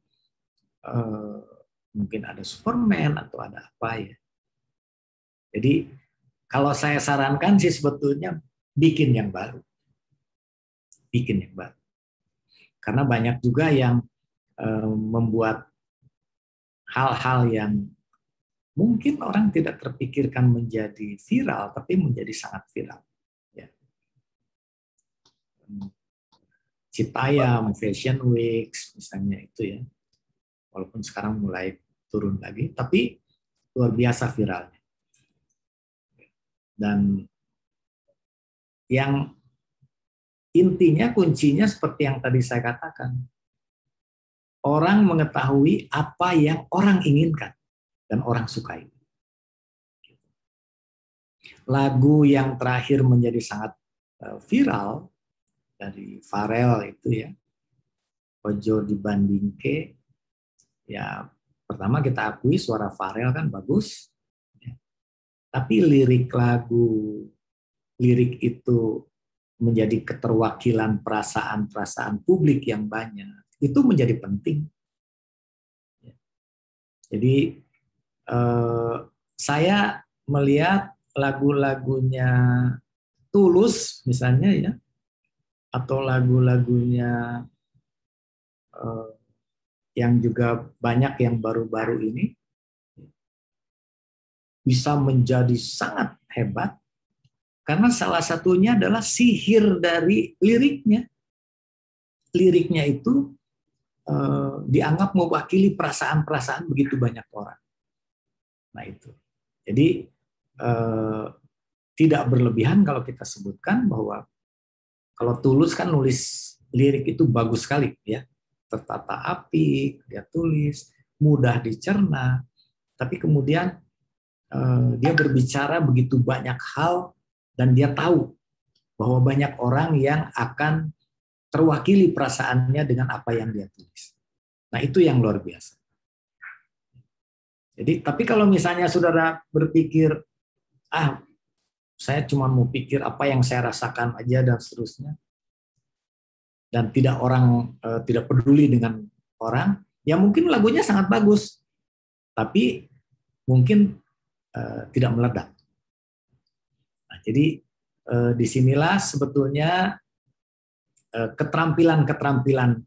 mungkin ada Superman atau ada apa ya. Jadi kalau saya sarankan sih sebetulnya bikin yang baru, karena banyak juga yang membuat hal-hal yang mungkin orang tidak terpikirkan menjadi viral, tapi menjadi sangat viral. Ya. Citayam, Fashion Weeks misalnya itu ya, walaupun sekarang mulai turun lagi, tapi luar biasa viralnya. Dan yang intinya kuncinya seperti yang tadi saya katakan, orang mengetahui apa yang orang inginkan dan orang sukai. Lagu yang terakhir menjadi sangat viral dari Pharrell itu ya, Ojo Dibandingke, ya pertama kita akui suara Pharrell kan bagus, ya. Tapi lirik itu menjadi keterwakilan perasaan-perasaan publik yang banyak. Itu menjadi penting. Jadi saya melihat lagu-lagunya Tulus misalnya ya, atau lagu-lagunya yang juga banyak yang baru-baru ini bisa menjadi sangat hebat karena salah satunya adalah sihir dari liriknya. Liriknya itu dianggap mewakili perasaan-perasaan begitu banyak orang. Nah itu. Jadi tidak berlebihan kalau kita sebutkan bahwa kalau Tulus kan nulis lirik itu bagus sekali ya, tertata apik, dia tulis, mudah dicerna, tapi kemudian dia berbicara begitu banyak hal dan dia tahu bahwa banyak orang yang akan terwakili perasaannya dengan apa yang dia tulis. Nah itu yang luar biasa. Jadi tapi kalau misalnya saudara berpikir, saya cuma mau pikir apa yang saya rasakan aja dan seterusnya, dan tidak peduli dengan orang, ya mungkin lagunya sangat bagus, tapi mungkin tidak meledak. Nah, jadi disinilah sebetulnya keterampilan-keterampilan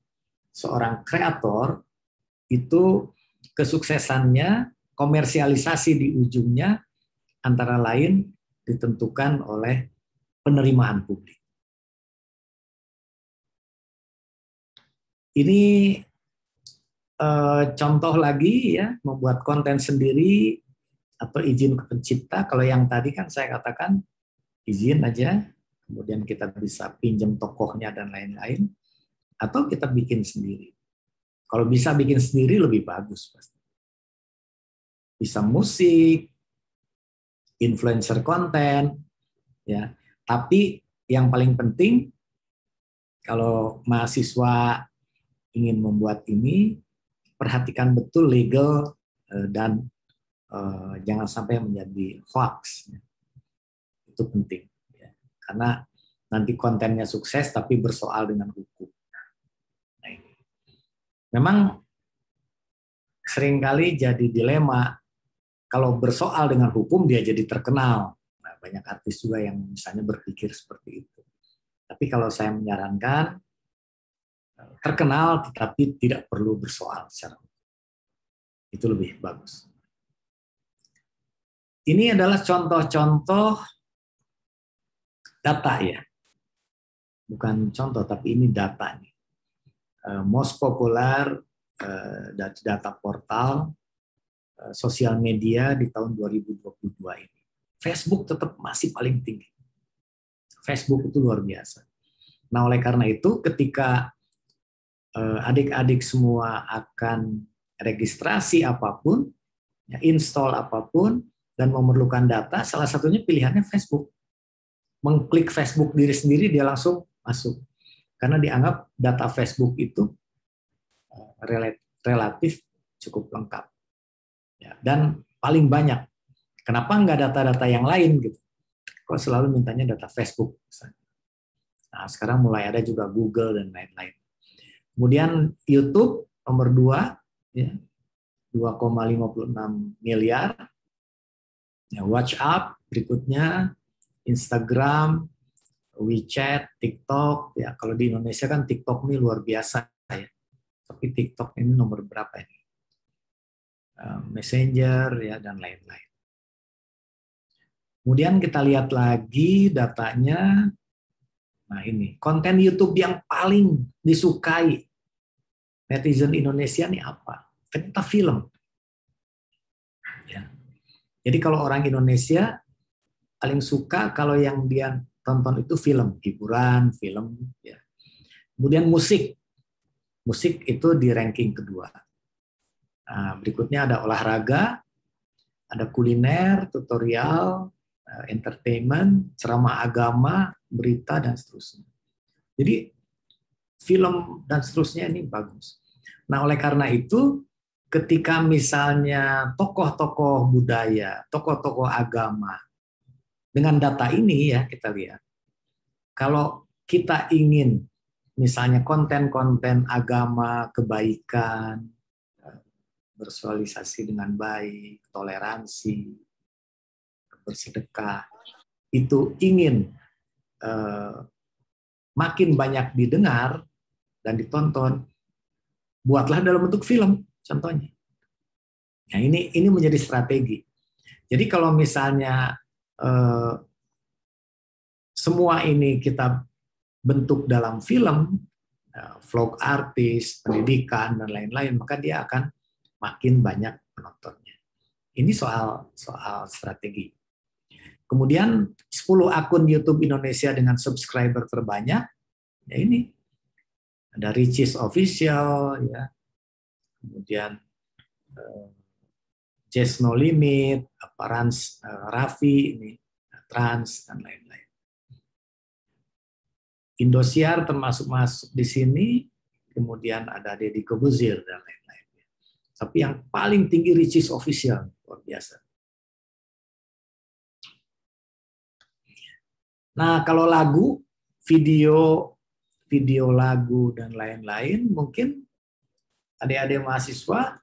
seorang kreator itu kesuksesannya, komersialisasi di ujungnya antara lain ditentukan oleh penerimaan publik. Ini contoh lagi ya, membuat konten sendiri atau izin ke pencipta. Kalau yang tadi kan saya katakan izin aja, kemudian kita bisa pinjam tokohnya dan lain-lain, atau kita bikin sendiri. Kalau bisa bikin sendiri lebih bagus pasti. Bisa musik, influencer konten, ya. Tapi yang paling penting kalau mahasiswa ingin membuat ini, perhatikan betul legal dan jangan sampai menjadi hoax. Itu penting, ya. Karena nanti kontennya sukses tapi bersoal dengan hukum. Nah, ini. Memang seringkali jadi dilema. Kalau bersoal dengan hukum dia jadi terkenal. Nah, banyak artis juga yang misalnya berpikir seperti itu. Tapi kalau saya menyarankan terkenal tetapi tidak perlu bersoal secara hukum. Itu lebih bagus. Ini adalah contoh-contoh data ya. Bukan contoh tapi ini data nih. Most popular data portal sosial media di tahun 2022 ini. Facebook tetap masih paling tinggi. Facebook itu luar biasa. Nah, oleh karena itu ketika adik-adik semua akan registrasi apapun, ya, install apapun, dan memerlukan data, salah satunya pilihannya Facebook. Mengklik Facebook diri sendiri, dia langsung masuk. Karena dianggap data Facebook itu relatif cukup lengkap. Ya, dan paling banyak. Kenapa nggak data-data yang lain gitu? Kok selalu mintanya data Facebook? Misalnya. Nah, sekarang mulai ada juga Google dan lain-lain. Kemudian YouTube nomor 2, ya, 2,56 miliar. Ya, WhatsApp berikutnya, Instagram, WeChat, TikTok. Ya, kalau di Indonesia kan TikTok ini luar biasa ya. Tapi TikTok ini nomor berapa ini? Messenger ya dan lain-lain. Kemudian kita lihat lagi datanya. Nah ini konten YouTube yang paling disukai netizen Indonesia nih apa? Ternyata film. Ya. Jadi kalau orang Indonesia paling suka kalau yang dia tonton itu film, hiburan, film. Ya. Kemudian musik. Musik itu di ranking kedua. Nah, berikutnya ada olahraga, ada kuliner, tutorial, entertainment, ceramah agama, berita, dan seterusnya. Jadi film dan seterusnya ini bagus. Nah, oleh karena itu, ketika misalnya tokoh-tokoh budaya, tokoh-tokoh agama, dengan data ini ya kita lihat, kalau kita ingin misalnya konten-konten agama, kebaikan, bersosialisasi dengan baik, toleransi, bersedekah, itu ingin makin banyak didengar dan ditonton, buatlah dalam bentuk film, contohnya. Nah, ini menjadi strategi. Jadi kalau misalnya semua ini kita bentuk dalam film, vlog artis, pendidikan dan lain-lain, maka dia akan makin banyak penontonnya. Ini soal strategi. Kemudian 10 akun YouTube Indonesia dengan subscriber terbanyak, ya ini ada Ricis Official, ya, kemudian Jazz No Limit, Rans Raffi, ini Trans dan lain-lain. Indosiar termasuk masuk di sini, kemudian ada Deddy Corbuzier dan lain-lain. Tapi yang paling tinggi Ricis Official, luar biasa. Nah, kalau lagu, video lagu dan lain-lain, mungkin adik-adik mahasiswa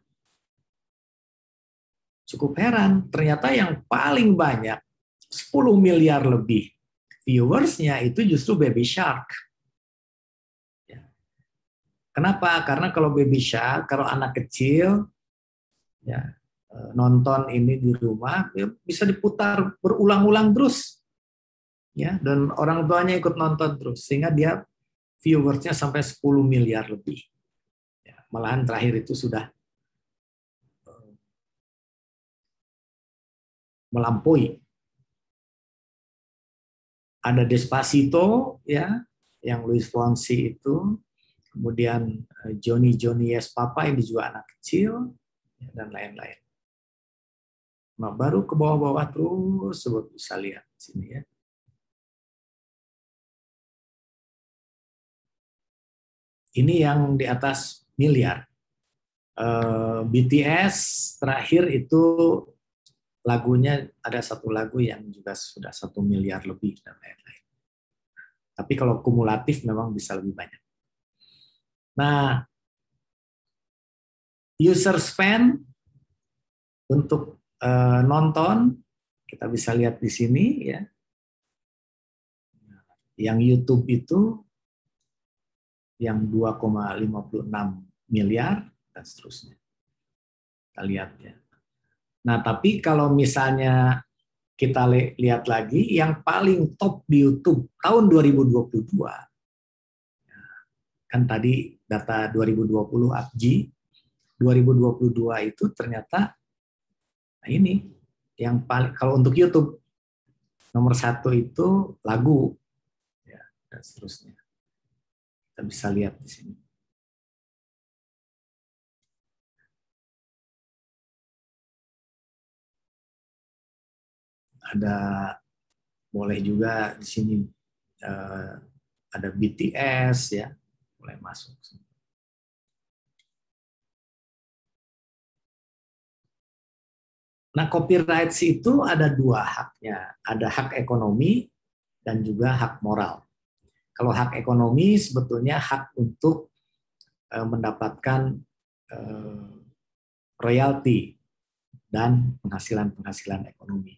cukup heran. Ternyata yang paling banyak, 10 miliar lebih viewersnya itu justru Baby Shark. Kenapa? Karena kalau Baby Shark, kalau anak kecil ya nonton ini di rumah, ya, bisa diputar berulang-ulang terus. Ya, dan orang tuanya ikut nonton terus, sehingga dia viewersnya sampai 10 miliar lebih. Ya, malahan terakhir itu sudah melampaui. Ada Despacito, ya, yang Luis Fonsi itu, kemudian Johnny Yes Papa ini juga anak kecil, ya, dan lain-lain. Nah, baru ke bawah-bawah terus, sebut bisa lihat di sini ya. Ini yang di atas miliar. BTS terakhir itu lagunya ada satu lagu yang juga sudah 1 miliar lebih dan lain-lain. Tapi kalau kumulatif memang bisa lebih banyak. Nah, user spend untuk nonton kita bisa lihat di sini ya. Yang YouTube itu yang 2,56 miliar dan seterusnya. Kita lihat ya. Nah, tapi kalau misalnya kita lihat lagi, yang paling top di YouTube tahun 2022, kan tadi data 2020 APJI, 2022 itu ternyata, nah ini, yang paling, kalau untuk YouTube, nomor 1 itu lagu, ya, dan seterusnya. Kita bisa lihat di sini. Ada boleh juga di sini ada BTS ya, mulai masuk. Nah, copyright itu ada 2 haknya, ada hak ekonomi dan juga hak moral. Kalau hak ekonomi sebetulnya hak untuk mendapatkan royalti dan penghasilan ekonomi.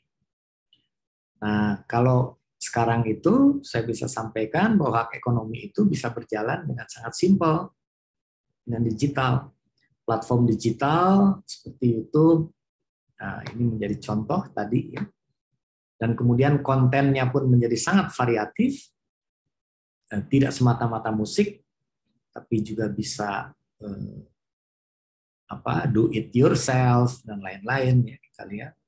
Nah, kalau sekarang itu saya bisa sampaikan bahwa hak ekonomi itu bisa berjalan dengan sangat simpel dengan digital. Platform digital seperti YouTube, nah, ini menjadi contoh tadi ya. Dan kemudian kontennya pun menjadi sangat variatif. Tidak semata-mata musik, tapi juga bisa do it yourself dan lain-lain ya kita lihat.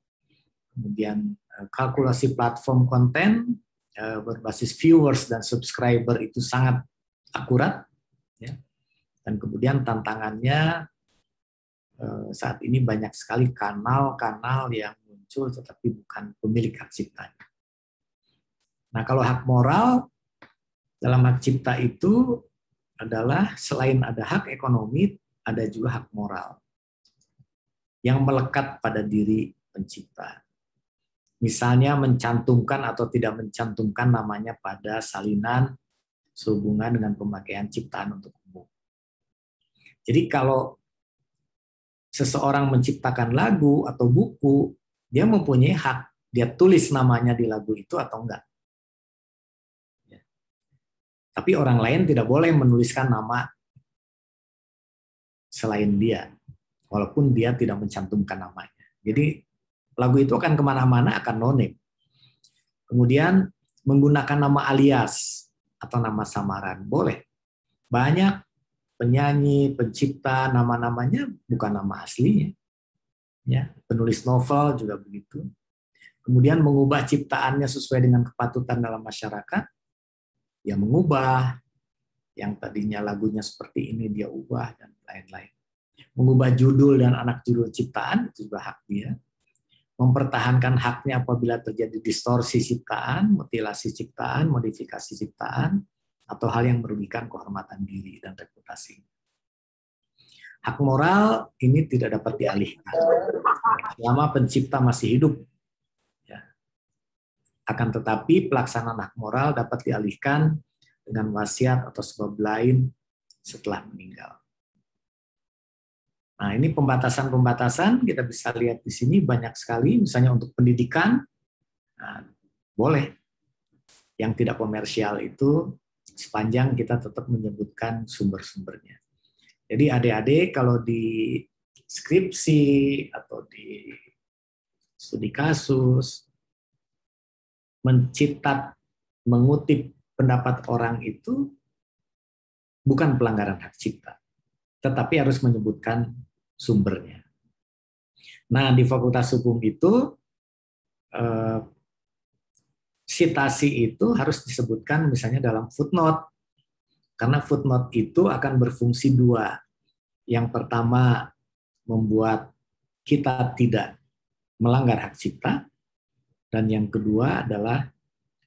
Kemudian kalkulasi platform konten berbasis viewers dan subscriber itu sangat akurat ya. Dan kemudian tantangannya saat ini banyak sekali kanal-kanal yang muncul tetapi bukan pemilik hak ciptanya. Nah, kalau hak moral dalam hak cipta itu adalah selain ada hak ekonomi, ada juga hak moral yang melekat pada diri pencipta. Misalnya mencantumkan atau tidak mencantumkan namanya pada salinan sehubungan dengan pemakaian ciptaan untuk umum. Jadi kalau seseorang menciptakan lagu atau buku, dia mempunyai hak, dia tulis namanya di lagu itu atau enggak. Ya. Tapi orang lain tidak boleh menuliskan nama selain dia, walaupun dia tidak mencantumkan namanya. Jadi lagu itu akan kemana-mana, akan no-name. Kemudian menggunakan nama alias atau nama samaran, boleh. Banyak penyanyi, pencipta, nama-namanya bukan nama aslinya. Ya, penulis novel juga begitu. Kemudian mengubah ciptaannya sesuai dengan kepatutan dalam masyarakat, ya mengubah. Yang tadinya lagunya seperti ini dia ubah dan lain-lain. Mengubah judul dan anak judul ciptaan itu juga hak dia. Mempertahankan haknya apabila terjadi distorsi ciptaan, mutilasi ciptaan, modifikasi ciptaan, atau hal yang merugikan kehormatan diri dan reputasi. Hak moral ini tidak dapat dialihkan selama pencipta masih hidup. Ya. Akan tetapi pelaksanaan hak moral dapat dialihkan dengan wasiat atau sebab lain setelah meninggal. Nah, ini pembatasan-pembatasan kita bisa lihat di sini banyak sekali. Misalnya untuk pendidikan, nah, boleh. Yang tidak komersial itu sepanjang kita tetap menyebutkan sumber-sumbernya. Jadi adik-adik kalau di skripsi atau di studi kasus, mencitat, mengutip pendapat orang itu bukan pelanggaran hak cipta, tetapi harus menyebutkan sumbernya. Nah, di Fakultas Hukum itu sitasi itu harus disebutkan misalnya dalam footnote, karena footnote itu akan berfungsi dua. Yang pertama, membuat kita tidak melanggar hak cipta, dan yang kedua adalah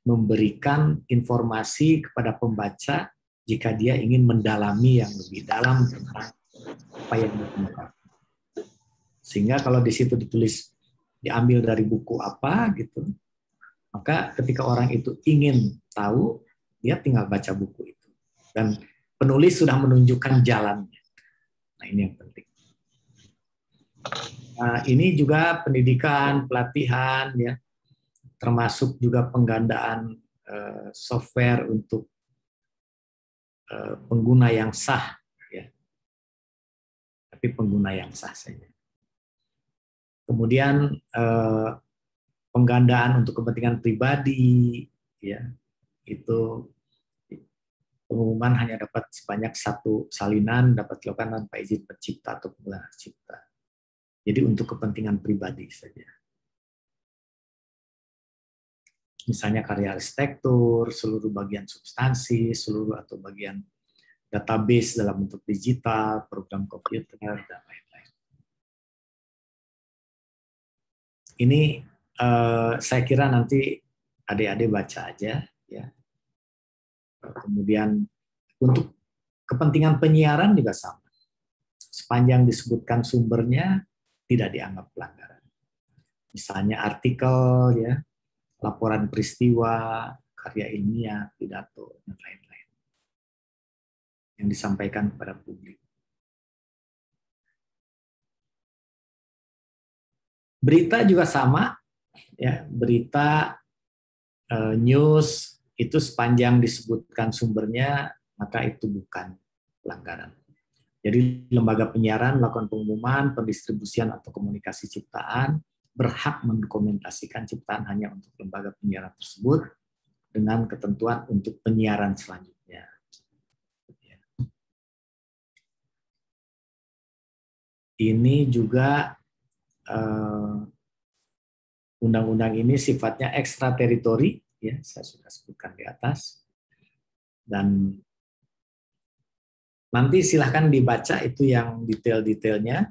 memberikan informasi kepada pembaca jika dia ingin mendalami yang lebih dalam tentang apa yang diungkapkan. Sehingga kalau di situ ditulis diambil dari buku apa gitu, maka ketika orang itu ingin tahu, dia tinggal baca buku itu. Dan penulis sudah menunjukkan jalannya. Nah, ini yang penting. Nah, ini juga pendidikan, pelatihan, ya, termasuk juga penggandaan software untuk pengguna yang sah, ya. Tapi pengguna yang sah saja. Kemudian penggandaan untuk kepentingan pribadi, ya, itu pengumuman hanya dapat sebanyak satu salinan, dapat dilakukan tanpa izin pencipta atau pengguna hak cipta. Jadi untuk kepentingan pribadi saja. Misalnya karya arsitektur, seluruh bagian substansi, seluruh atau bagian database dalam bentuk digital, program komputer, dan lain-lain. Ini saya kira nanti adik-adik baca aja, ya. Kemudian untuk kepentingan penyiaran juga sama. Sepanjang disebutkan sumbernya tidak dianggap pelanggaran. Misalnya artikel, ya, laporan peristiwa, karya ilmiah, pidato, dan lain-lain yang disampaikan kepada publik. Berita juga sama, ya, berita, news itu sepanjang disebutkan sumbernya, maka itu bukan pelanggaran. Jadi lembaga penyiaran melakukan pengumuman, pendistribusian atau komunikasi ciptaan, berhak mendokumentasikan ciptaan hanya untuk lembaga penyiaran tersebut dengan ketentuan untuk penyiaran selanjutnya. Ini juga undang-undang ini sifatnya ekstrateritori, ya, saya sudah sebutkan di atas, dan nanti silahkan dibaca itu yang detail-detailnya.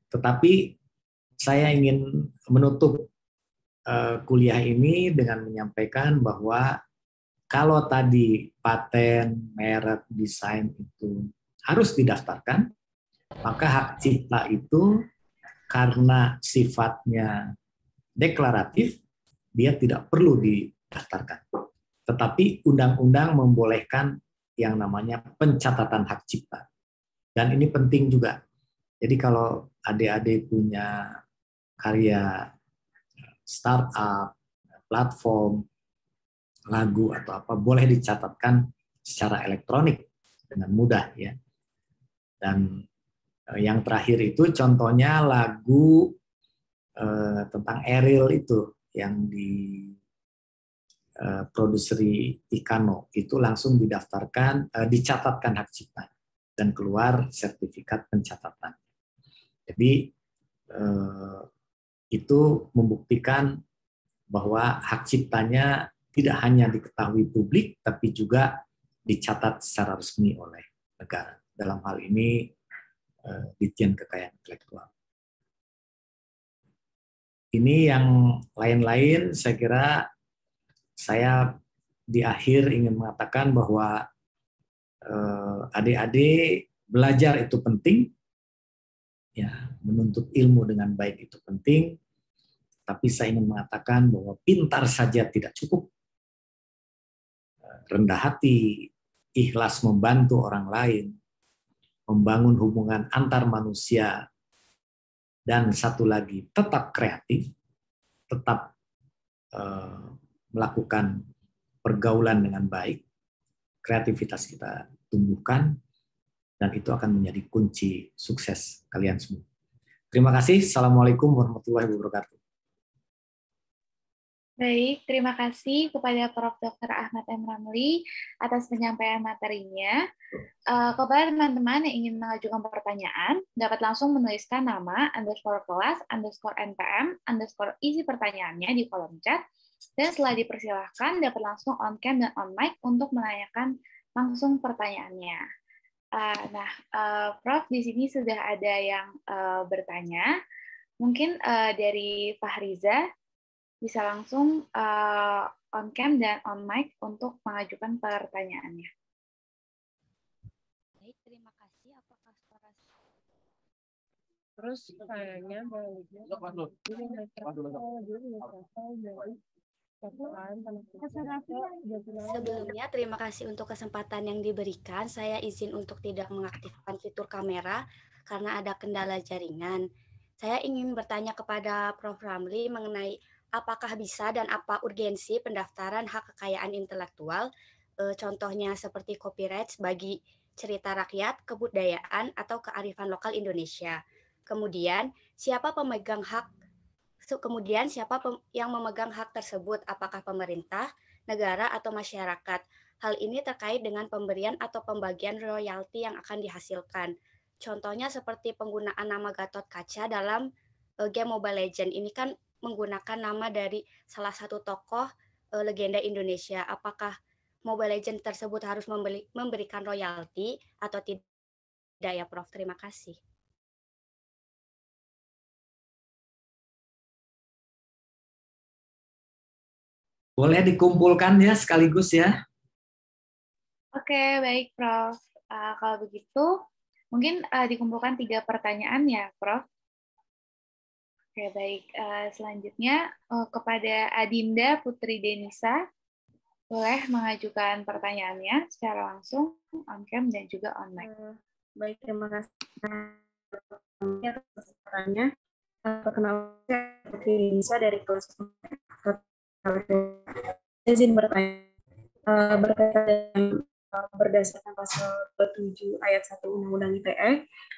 Tetapi saya ingin menutup kuliah ini dengan menyampaikan bahwa kalau tadi paten, merek, desain itu harus didaftarkan, maka hak cipta itu karena sifatnya deklaratif, dia tidak perlu didaftarkan. Tetapi undang-undang membolehkan yang namanya pencatatan hak cipta. Dan ini penting juga. Jadi kalau adik-adik punya karya startup, platform, lagu atau apa, boleh dicatatkan secara elektronik dengan mudah ya. Dan yang terakhir itu contohnya lagu tentang Ariel itu yang produseri Ikano itu langsung didaftarkan, dicatatkan hak cipta dan keluar sertifikat pencatatan. Jadi itu membuktikan bahwa hak ciptanya tidak hanya diketahui publik, tapi juga dicatat secara resmi oleh negara. Dalam hal ini Ditjen Kekayaan Intelektual. Ini yang lain-lain, saya kira saya di akhir ingin mengatakan bahwa adik-adik belajar itu penting, ya, menuntut ilmu dengan baik itu penting, tapi saya ingin mengatakan bahwa pintar saja tidak cukup. Rendah hati, ikhlas membantu orang lain, membangun hubungan antar manusia, dan satu lagi tetap kreatif, tetap melakukan pergaulan dengan baik, kreativitas kita tumbuhkan, dan itu akan menjadi kunci sukses kalian semua. Terima kasih. Assalamualaikum warahmatullahi wabarakatuh. Baik, terima kasih kepada Prof. Dr. Ahmad M. Ramli atas penyampaian materinya. Kepada teman-teman yang ingin mengajukan pertanyaan, dapat langsung menuliskan nama, _kelas, _NPM, isi pertanyaannya di kolom chat, dan setelah dipersilahkan dapat langsung on cam dan on mic untuk menanyakan langsung pertanyaannya. Prof, di sini sudah ada yang bertanya. Mungkin dari Fahriza bisa langsung on cam dan on mic untuk mengajukan pertanyaannya. Baik, terima kasih. Apakah suara Terus kayaknya mau sebelumnya terima kasih untuk kesempatan yang diberikan. Saya izin untuk tidak mengaktifkan fitur kamera karena ada kendala jaringan. Saya ingin bertanya kepada Prof. Ramli mengenai apakah bisa dan apa urgensi pendaftaran hak kekayaan intelektual, contohnya seperti copyright bagi cerita rakyat, kebudayaan, atau kearifan lokal Indonesia. Kemudian, siapa yang memegang hak tersebut? Apakah pemerintah, negara, atau masyarakat? Hal ini terkait dengan pemberian atau pembagian royalti yang akan dihasilkan. Contohnya seperti penggunaan nama Gatot Kaca dalam game Mobile Legends. Ini kan menggunakan nama dari salah satu tokoh legenda Indonesia. Apakah Mobile Legends tersebut harus memberikan royalti atau tidak ya, Prof? Terima kasih. Boleh dikumpulkan ya sekaligus ya. Oke, baik Prof. Kalau begitu, mungkin dikumpulkan 3 pertanyaan ya, Prof. Oke, baik. Selanjutnya kepada Adinda Putri Denisa, boleh mengajukan pertanyaannya secara langsung, on cam dan juga on mic. Baik, terima kasih atas kesempatannya. Perkenalkan saya Putri Denisa dari kelas izin bertanya berkaitan dengan berdasarkan pasal 27 ayat 1 Undang-Undang ITE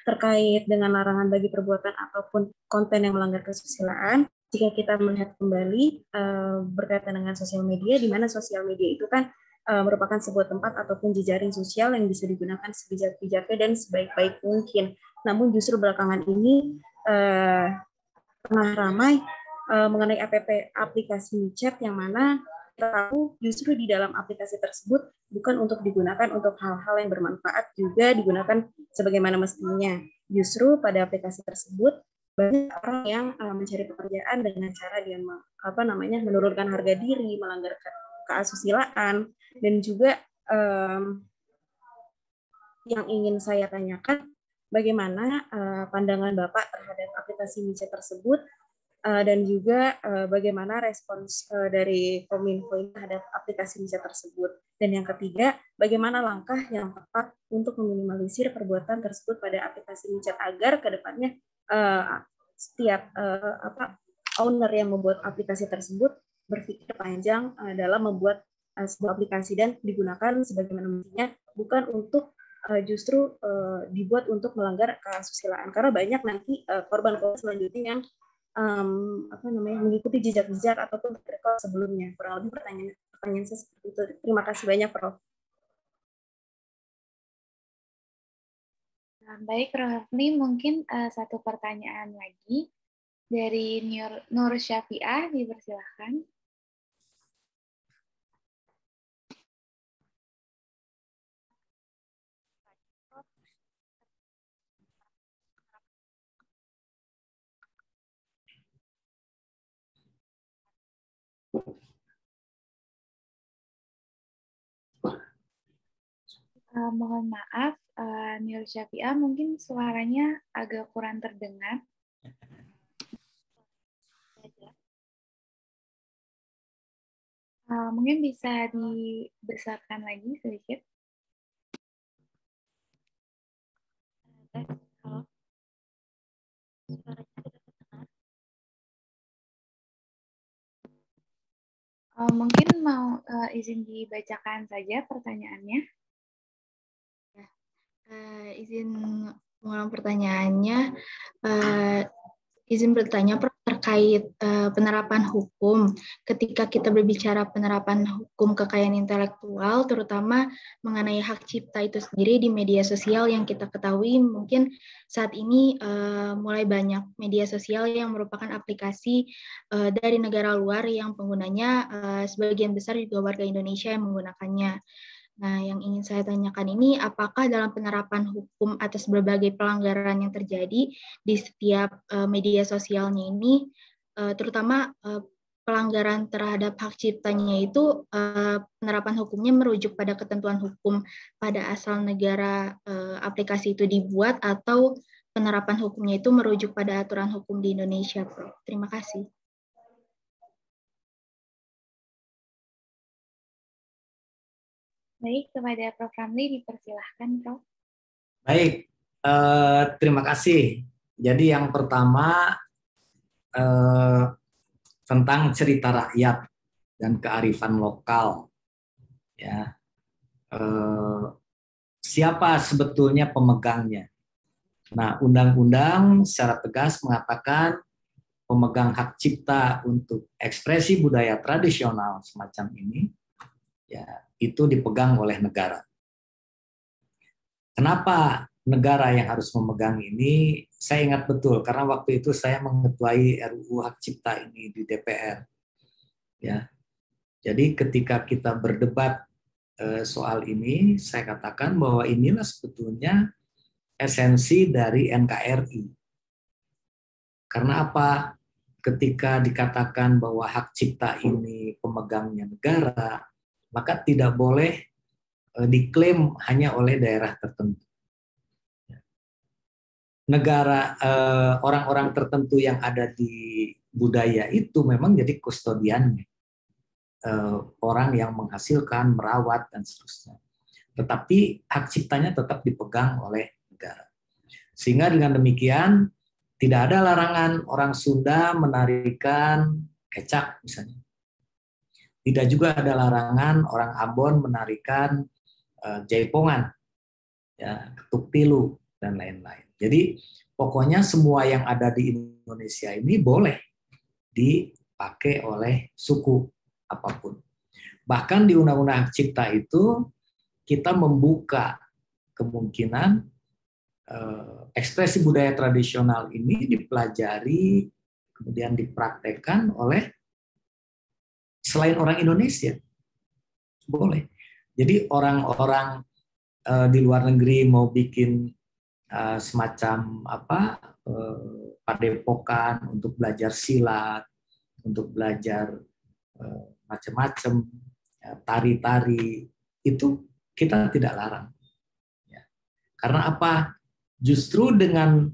terkait dengan larangan bagi perbuatan ataupun konten yang melanggar kesusilaan. Jika kita melihat kembali berkaitan dengan sosial media, di mana sosial media itu kan merupakan sebuah tempat ataupun jejaring sosial yang bisa digunakan sebijak-bijaknya dan sebaik-baik mungkin. Namun justru belakangan ini tengah ramai mengenai aplikasi WeChat yang mana kita tahu justru di dalam aplikasi tersebut bukan untuk digunakan untuk hal-hal yang bermanfaat, juga digunakan sebagaimana mestinya. Justru pada aplikasi tersebut banyak orang yang mencari pekerjaan dengan cara dia menurunkan harga diri, melanggar keasusilaan, dan juga yang ingin saya tanyakan, bagaimana pandangan Bapak terhadap aplikasi WeChat tersebut dan juga bagaimana respons dari Kominfo terhadap aplikasi MICET tersebut. Dan yang ketiga, bagaimana langkah yang tepat untuk meminimalisir perbuatan tersebut pada aplikasi MICET agar kedepannya setiap owner yang membuat aplikasi tersebut berpikir panjang dalam membuat sebuah aplikasi dan digunakan sebagaimana mestinya, bukan untuk justru dibuat untuk melanggar kesusilaan, karena banyak nanti korban-korban selanjutnya yang mengikuti jejak-jejak ataupun rekor sebelumnya. Kurang lebih pertanyaan saya seperti itu. Terima kasih banyak, Prof. Baik, Rafli, mungkin satu pertanyaan lagi dari Nur Syafi'ah, dipersilahkan. Mohon maaf, Nur Syafi'ah, mungkin suaranya agak kurang terdengar. Mungkin bisa dibesarkan lagi sedikit. Halo. Mungkin mau izin dibacakan saja pertanyaannya. Izin mengulang pertanyaannya. Izin bertanya, Prof, terkait penerapan hukum. Ketika kita berbicara penerapan hukum kekayaan intelektual, terutama mengenai hak cipta itu sendiri di media sosial, yang kita ketahui mungkin saat ini mulai banyak media sosial yang merupakan aplikasi dari negara luar yang penggunanya sebagian besar juga warga Indonesia yang menggunakannya. Nah, yang ingin saya tanyakan ini, apakah dalam penerapan hukum atas berbagai pelanggaran yang terjadi di setiap media sosialnya ini, terutama pelanggaran terhadap hak ciptanya itu, penerapan hukumnya merujuk pada ketentuan hukum pada asal negara aplikasi itu dibuat, atau penerapan hukumnya itu merujuk pada aturan hukum di Indonesia, Prof? Terima kasih. Baik, kepada Prof. Ramli dipersilahkan, Prof. Baik, terima kasih. Jadi yang pertama tentang cerita rakyat dan kearifan lokal. Ya, siapa sebetulnya pemegangnya? Nah, undang-undang secara tegas mengatakan pemegang hak cipta untuk ekspresi budaya tradisional semacam ini, ya, itu dipegang oleh negara. Kenapa negara yang harus memegang ini? Saya ingat betul karena waktu itu saya mengetuai RUU Hak Cipta ini di DPR. Ya, jadi ketika kita berdebat soal ini, saya katakan bahwa inilah sebetulnya esensi dari NKRI. Karena apa? Ketika dikatakan bahwa hak cipta ini pemegangnya negara, maka tidak boleh diklaim hanya oleh daerah tertentu. Negara, orang-orang tertentu yang ada di budaya itu memang jadi kustodiannya, orang yang menghasilkan, merawat, dan seterusnya. Tetapi hak ciptanya tetap dipegang oleh negara. Sehingga dengan demikian tidak ada larangan orang Sunda menarikan kecak misalnya. Tidak juga ada larangan orang Ambon menarikan jaipongan, ya, ketuk tilu, dan lain-lain. Jadi pokoknya semua yang ada di Indonesia ini boleh dipakai oleh suku apapun. Bahkan di Undang-Undang Hak Cipta itu kita membuka kemungkinan ekspresi budaya tradisional ini dipelajari, kemudian dipraktekkan oleh selain orang Indonesia. Boleh. Jadi orang-orang di luar negeri mau bikin semacam padepokan untuk belajar silat, untuk belajar macam-macam, tari-tari, itu kita tidak larang. Ya. Karena apa? Justru dengan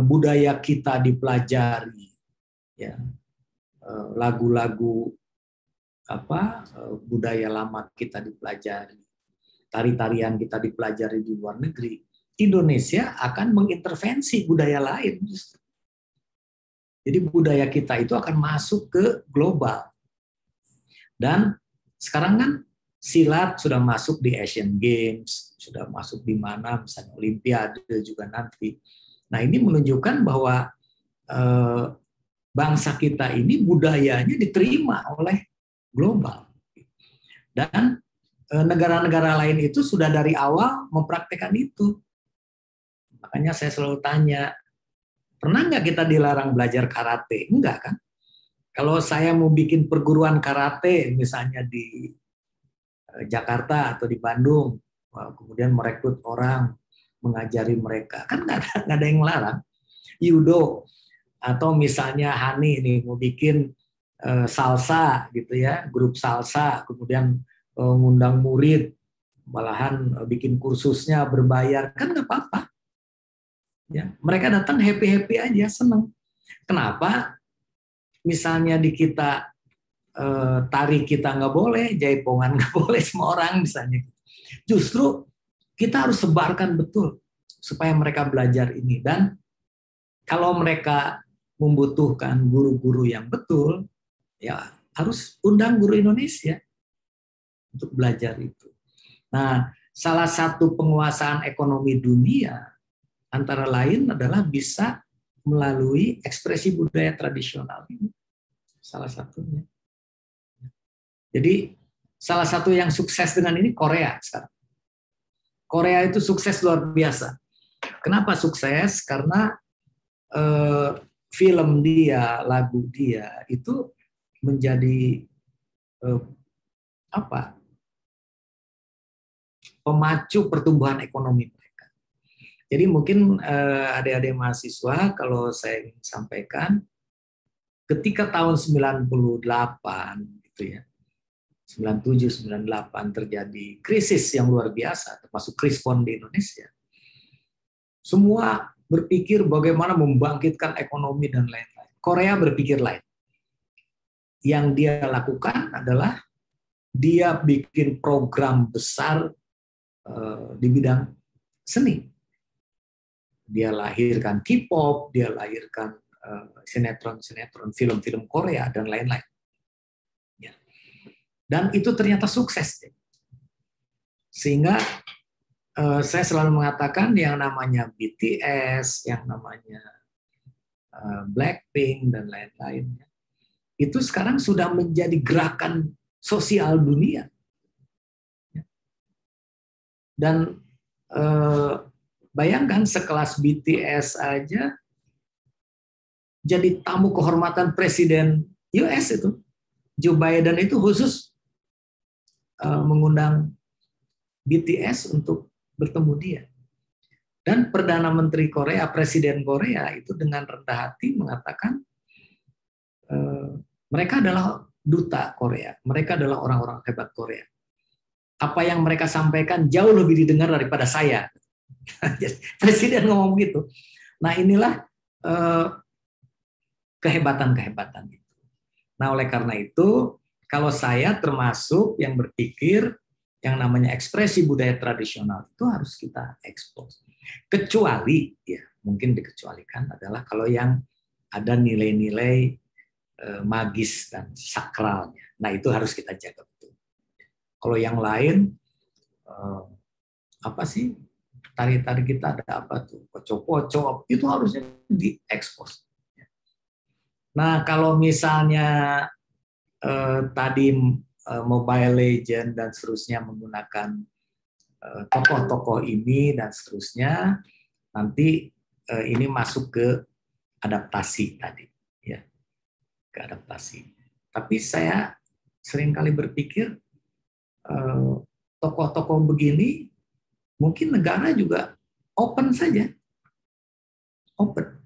budaya kita dipelajari, ya, lagu-lagu budaya lama kita dipelajari, tari-tarian kita dipelajari di luar negeri, Indonesia akan mengintervensi budaya lain. Jadi budaya kita itu akan masuk ke global. Dan sekarang kan silat sudah masuk di Asian Games, sudah masuk di mana, misalnya Olimpiade juga nanti. Nah, ini menunjukkan bahwa bangsa kita ini budayanya diterima oleh global. Dan negara-negara lain itu sudah dari awal mempraktekkan itu. Makanya saya selalu tanya, pernah nggak kita dilarang belajar karate? Enggak kan? Kalau saya mau bikin perguruan karate, misalnya di Jakarta atau di Bandung, kemudian merekrut orang, mengajari mereka, kan nggak ada yang larang. Judo, atau misalnya Hani ini mau bikin salsa gitu ya, grup salsa, kemudian ngundang murid, malahan bikin kursusnya berbayar, kan nggak apa-apa. Ya, mereka datang happy-happy aja, senang. Kenapa? Misalnya di kita tari kita nggak boleh, jaipongan nggak boleh, semua orang misalnya. Justru kita harus sebarkan betul supaya mereka belajar ini. Dan kalau mereka membutuhkan guru-guru yang betul, ya harus undang guru Indonesia untuk belajar itu. Nah, salah satu penguasaan ekonomi dunia antara lain adalah bisa melalui ekspresi budaya tradisional ini. Salah satunya. Jadi salah satu yang sukses dengan ini Korea sekarang. Korea itu sukses luar biasa. Kenapa sukses? Karena film dia, lagu dia itu menjadi pemacu pertumbuhan ekonomi mereka. Jadi mungkin adik-adik mahasiswa, kalau saya ingin sampaikan, ketika tahun 98 gitu ya, 97-98 terjadi krisis yang luar biasa, termasuk krispon di Indonesia. Semua berpikir bagaimana membangkitkan ekonomi dan lain-lain. Korea berpikir lain. Yang dia lakukan adalah dia bikin program besar di bidang seni. Dia lahirkan K-pop, dia lahirkan sinetron-sinetron, film-film Korea, dan lain-lain. Ya. Dan itu ternyata sukses. Sehingga saya selalu mengatakan yang namanya BTS, yang namanya Blackpink, dan lain-lain, itu sekarang sudah menjadi gerakan sosial dunia. Dan bayangkan sekelas BTS aja jadi tamu kehormatan Presiden US itu. Joe Biden itu khusus mengundang BTS untuk bertemu dia. Dan Perdana Menteri Korea, Presiden Korea itu dengan rendah hati mengatakan mereka adalah duta Korea, mereka adalah orang-orang hebat Korea. Apa yang mereka sampaikan jauh lebih didengar daripada saya. Presiden ngomong gitu. Nah, inilah kehebatan-kehebatan itu. Nah, oleh karena itu, kalau saya termasuk yang berpikir yang namanya ekspresi budaya tradisional itu harus kita ekspos. Kecuali, ya mungkin dikecualikan adalah kalau yang ada nilai-nilai magis dan sakralnya. Nah, itu harus kita jaga betul. Kalau yang lain, apa sih, tari-tari kita ada apa tuh, pocok-pocok, itu harusnya diekspos. Nah, kalau misalnya tadi Mobile Legend dan seterusnya menggunakan tokoh-tokoh ini dan seterusnya, nanti ini masuk ke adaptasi tadi, ya, ke adaptasi. Tapi saya seringkali berpikir tokoh-tokoh begini mungkin negara juga open saja, open,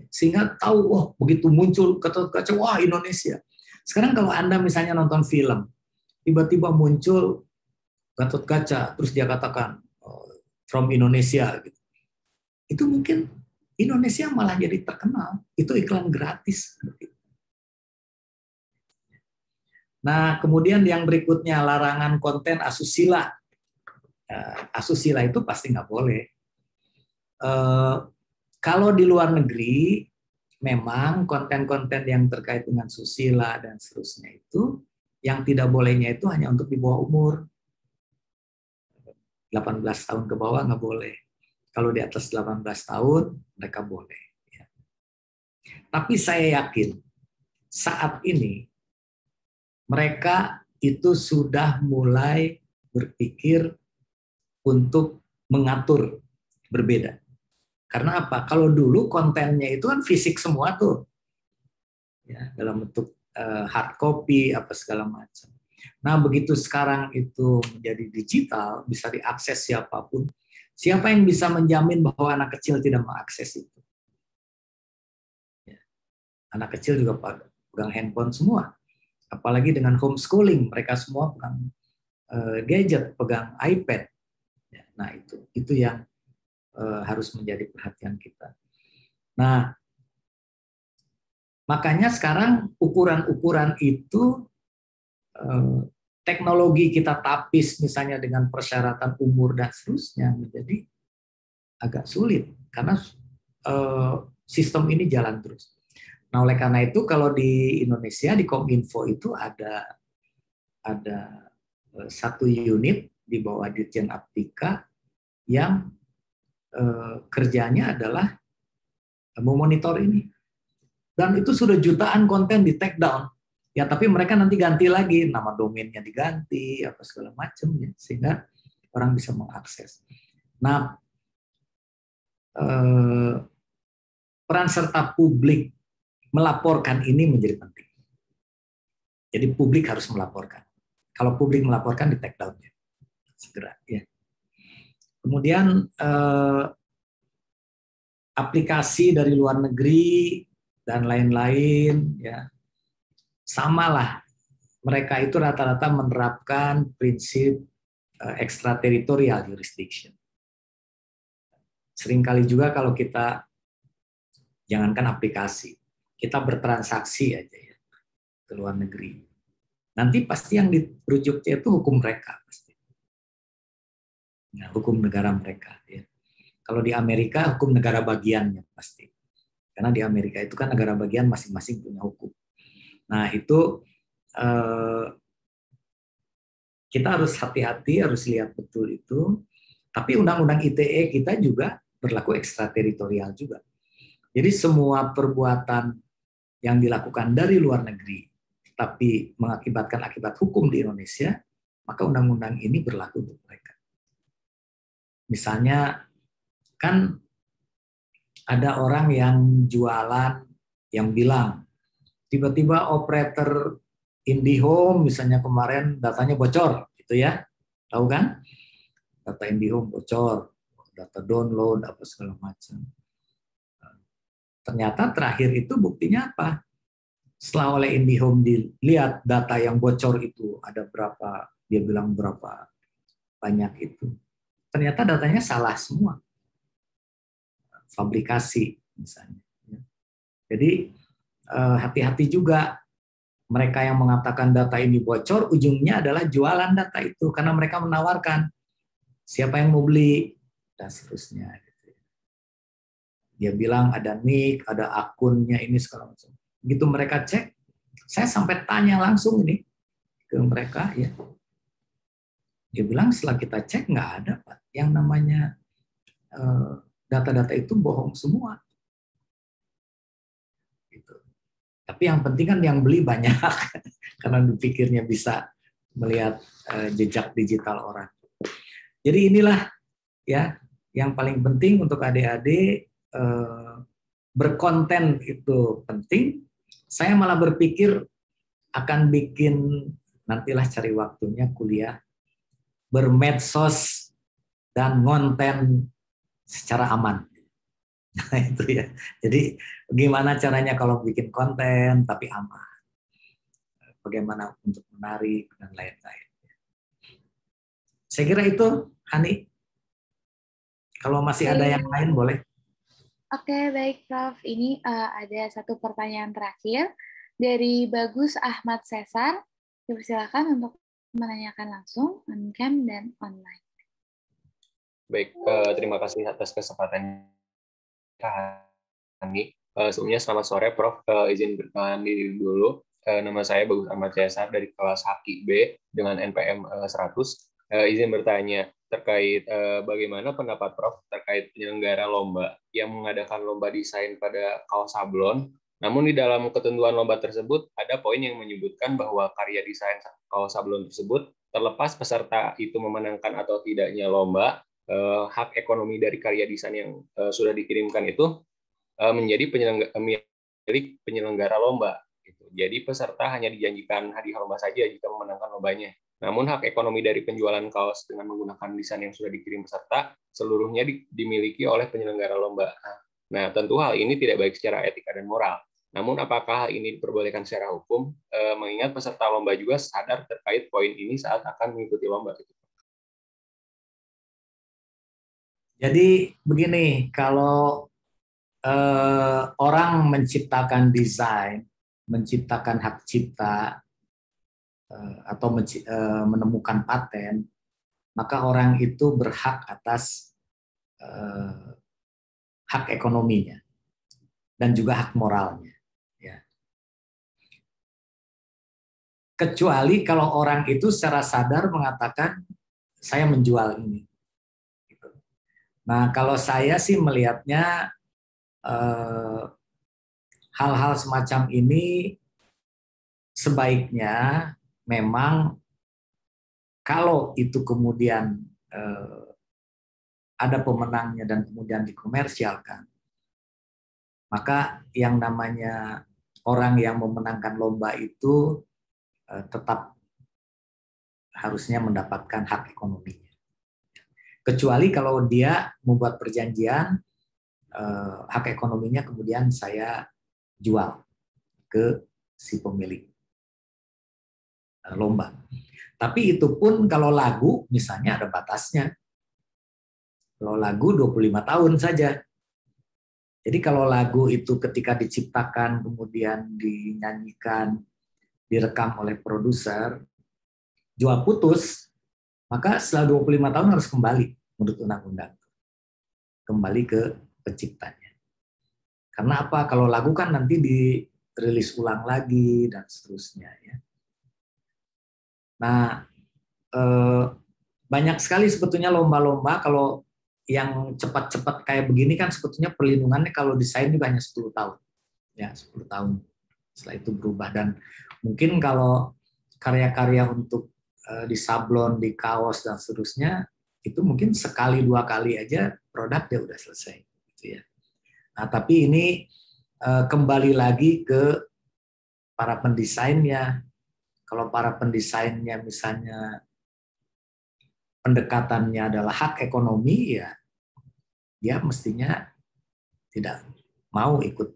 sehingga tahu, oh begitu muncul kata-kata wah Indonesia. Sekarang kalau Anda misalnya nonton film, tiba-tiba muncul Gatot Kaca, terus dia katakan from Indonesia, gitu. Itu mungkin Indonesia malah jadi terkenal. Itu iklan gratis. Nah, kemudian yang berikutnya larangan konten asusila. Asusila itu pasti nggak boleh. Kalau di luar negeri, memang konten-konten yang terkait dengan susila dan seterusnya itu, yang tidak bolehnya itu hanya untuk di bawah umur. 18 tahun ke bawah nggak boleh. Kalau di atas 18 tahun, mereka boleh. Tapi saya yakin, saat ini, mereka itu sudah mulai berpikir untuk mengatur berbeda. Karena apa? Kalau dulu kontennya itu kan fisik semua tuh, ya, dalam bentuk hard copy apa segala macam. Nah, begitu sekarang itu menjadi digital, bisa diakses siapapun. Siapa yang bisa menjamin bahwa anak kecil tidak mengakses itu? Ya. Anak kecil juga pegang handphone semua. Apalagi dengan homeschooling, mereka semua pegang gadget, pegang iPad. Ya, nah, itu yang harus menjadi perhatian kita. Nah, makanya sekarang ukuran-ukuran itu teknologi kita tapis misalnya dengan persyaratan umur dan seterusnya menjadi agak sulit karena sistem ini jalan terus. Nah, oleh karena itu kalau di Indonesia di Kominfo itu ada satu unit di bawah Ditjen Aptika yang kerjanya adalah memonitor ini. Dan itu sudah jutaan konten di take down. Ya, tapi mereka nanti ganti lagi, nama domainnya diganti, apa segala macam, ya, sehingga orang bisa mengakses. Nah, peran serta publik melaporkan ini menjadi penting. Jadi publik harus melaporkan. Kalau publik melaporkan, di take down ya, segera. Ya. Kemudian aplikasi dari luar negeri dan lain-lain, ya, samalah, mereka itu rata-rata menerapkan prinsip extraterritorial jurisdiction. Seringkali juga kalau kita, jangankan aplikasi, kita bertransaksi aja ya ke luar negeri. Nanti pasti yang dirujuknya itu hukum mereka. Pasti. Nah, hukum negara mereka. Ya. Kalau di Amerika, hukum negara bagiannya pasti. Karena di Amerika itu kan negara bagian masing-masing punya hukum. Nah, itu kita harus hati-hati, harus lihat betul itu. Tapi undang-undang ITE kita juga berlaku ekstrateritorial juga. Jadi semua perbuatan yang dilakukan dari luar negeri, tapi mengakibatkan akibat hukum di Indonesia, maka undang-undang ini berlaku untuk mereka. Misalnya, kan ada orang yang jualan, yang bilang, tiba-tiba operator IndiHome misalnya kemarin datanya bocor, gitu ya, tahu kan? Data IndiHome bocor, data download apa segala macam. Ternyata terakhir itu buktinya apa? Setelah oleh IndiHome dilihat data yang bocor itu ada berapa, dia bilang berapa banyak itu. Ternyata datanya salah semua, fabrikasi misalnya. Jadi hati-hati juga. Mereka yang mengatakan data ini bocor, ujungnya adalah jualan data itu. Karena mereka menawarkan siapa yang mau beli, dan seterusnya. Dia bilang ada nick, ada akunnya, ini segala macam. Begitu mereka cek, saya sampai tanya langsung ini ke mereka. Ya. Dia bilang setelah kita cek, nggak ada Pak. Yang namanya data-data itu bohong semua. Tapi yang penting kan yang beli banyak, karena dipikirnya bisa melihat jejak digital orang. Jadi inilah ya yang paling penting untuk adik-adik, berkonten itu penting. Saya malah berpikir akan bikin, nantilah cari waktunya kuliah, bermedsos dan ngonten secara aman. Nah, itu ya. Jadi bagaimana caranya kalau bikin konten tapi aman? Bagaimana untuk menarik dan lain-lain. Saya kira itu, Hani. Kalau masih ada yang lain boleh. Oke, baik Prof. Ini ada satu pertanyaan terakhir dari Bagus Ahmad Cesar. Dipersilakan untuk menanyakan langsung on-cam dan online. Baik, terima kasih atas kesempatan kami. Sebelumnya selamat sore, Prof. Izin berkenalan diri dulu. Nama saya Bagus Ahmad Cesar dari kelas HKI B dengan NPM 100. Izin bertanya terkait bagaimana pendapat Prof terkait penyelenggara lomba yang mengadakan lomba desain pada kaos sablon. Namun di dalam ketentuan lomba tersebut ada poin yang menyebutkan bahwa karya desain kaos sablon tersebut terlepas peserta itu memenangkan atau tidaknya lomba, hak ekonomi dari karya desain yang sudah dikirimkan itu menjadi milik penyelenggara lomba. Jadi peserta hanya dijanjikan hadiah lomba saja jika memenangkan lombanya. Namun hak ekonomi dari penjualan kaos dengan menggunakan desain yang sudah dikirim peserta seluruhnya dimiliki oleh penyelenggara lomba. Nah, tentu hal ini tidak baik secara etika dan moral. Namun apakah hal ini diperbolehkan secara hukum? Mengingat peserta lomba juga sadar terkait poin ini saat akan mengikuti lomba. Jadi begini, kalau orang menciptakan desain, menciptakan hak cipta, atau menemukan paten, maka orang itu berhak atas hak ekonominya dan juga hak moralnya. Ya. Kecuali kalau orang itu secara sadar mengatakan saya menjual ini. Nah, kalau saya sih melihatnya hal-hal semacam ini sebaiknya memang kalau itu kemudian ada pemenangnya dan kemudian dikomersialkan, maka yang namanya orang yang memenangkan lomba itu tetap harusnya mendapatkan hak ekonominya. Kecuali kalau dia membuat perjanjian, hak ekonominya kemudian saya jual ke si pemilik lomba. Tapi itu pun kalau lagu misalnya ada batasnya. Kalau lagu 25 tahun saja. Jadi kalau lagu itu ketika diciptakan kemudian dinyanyikan, direkam oleh produser, jual putus, maka setelah 25 tahun harus kembali menurut undang-undang. Kembali ke penciptanya. Karena apa? Kalau lagu kan nanti dirilis ulang lagi dan seterusnya. Ya. Nah, banyak sekali sebetulnya lomba-lomba kalau yang cepat-cepat kayak begini kan sebetulnya perlindungannya kalau desain juga hanya 10 tahun. Ya, 10 tahun. Setelah itu berubah. Dan mungkin kalau karya-karya untuk di sablon, di kaos, dan seterusnya, itu mungkin sekali, 2 kali aja produk dia udah selesai. Gitu ya. Nah, tapi ini kembali lagi ke para pendesainnya. Kalau para pendesainnya misalnya pendekatannya adalah hak ekonomi, ya dia mestinya tidak mau ikut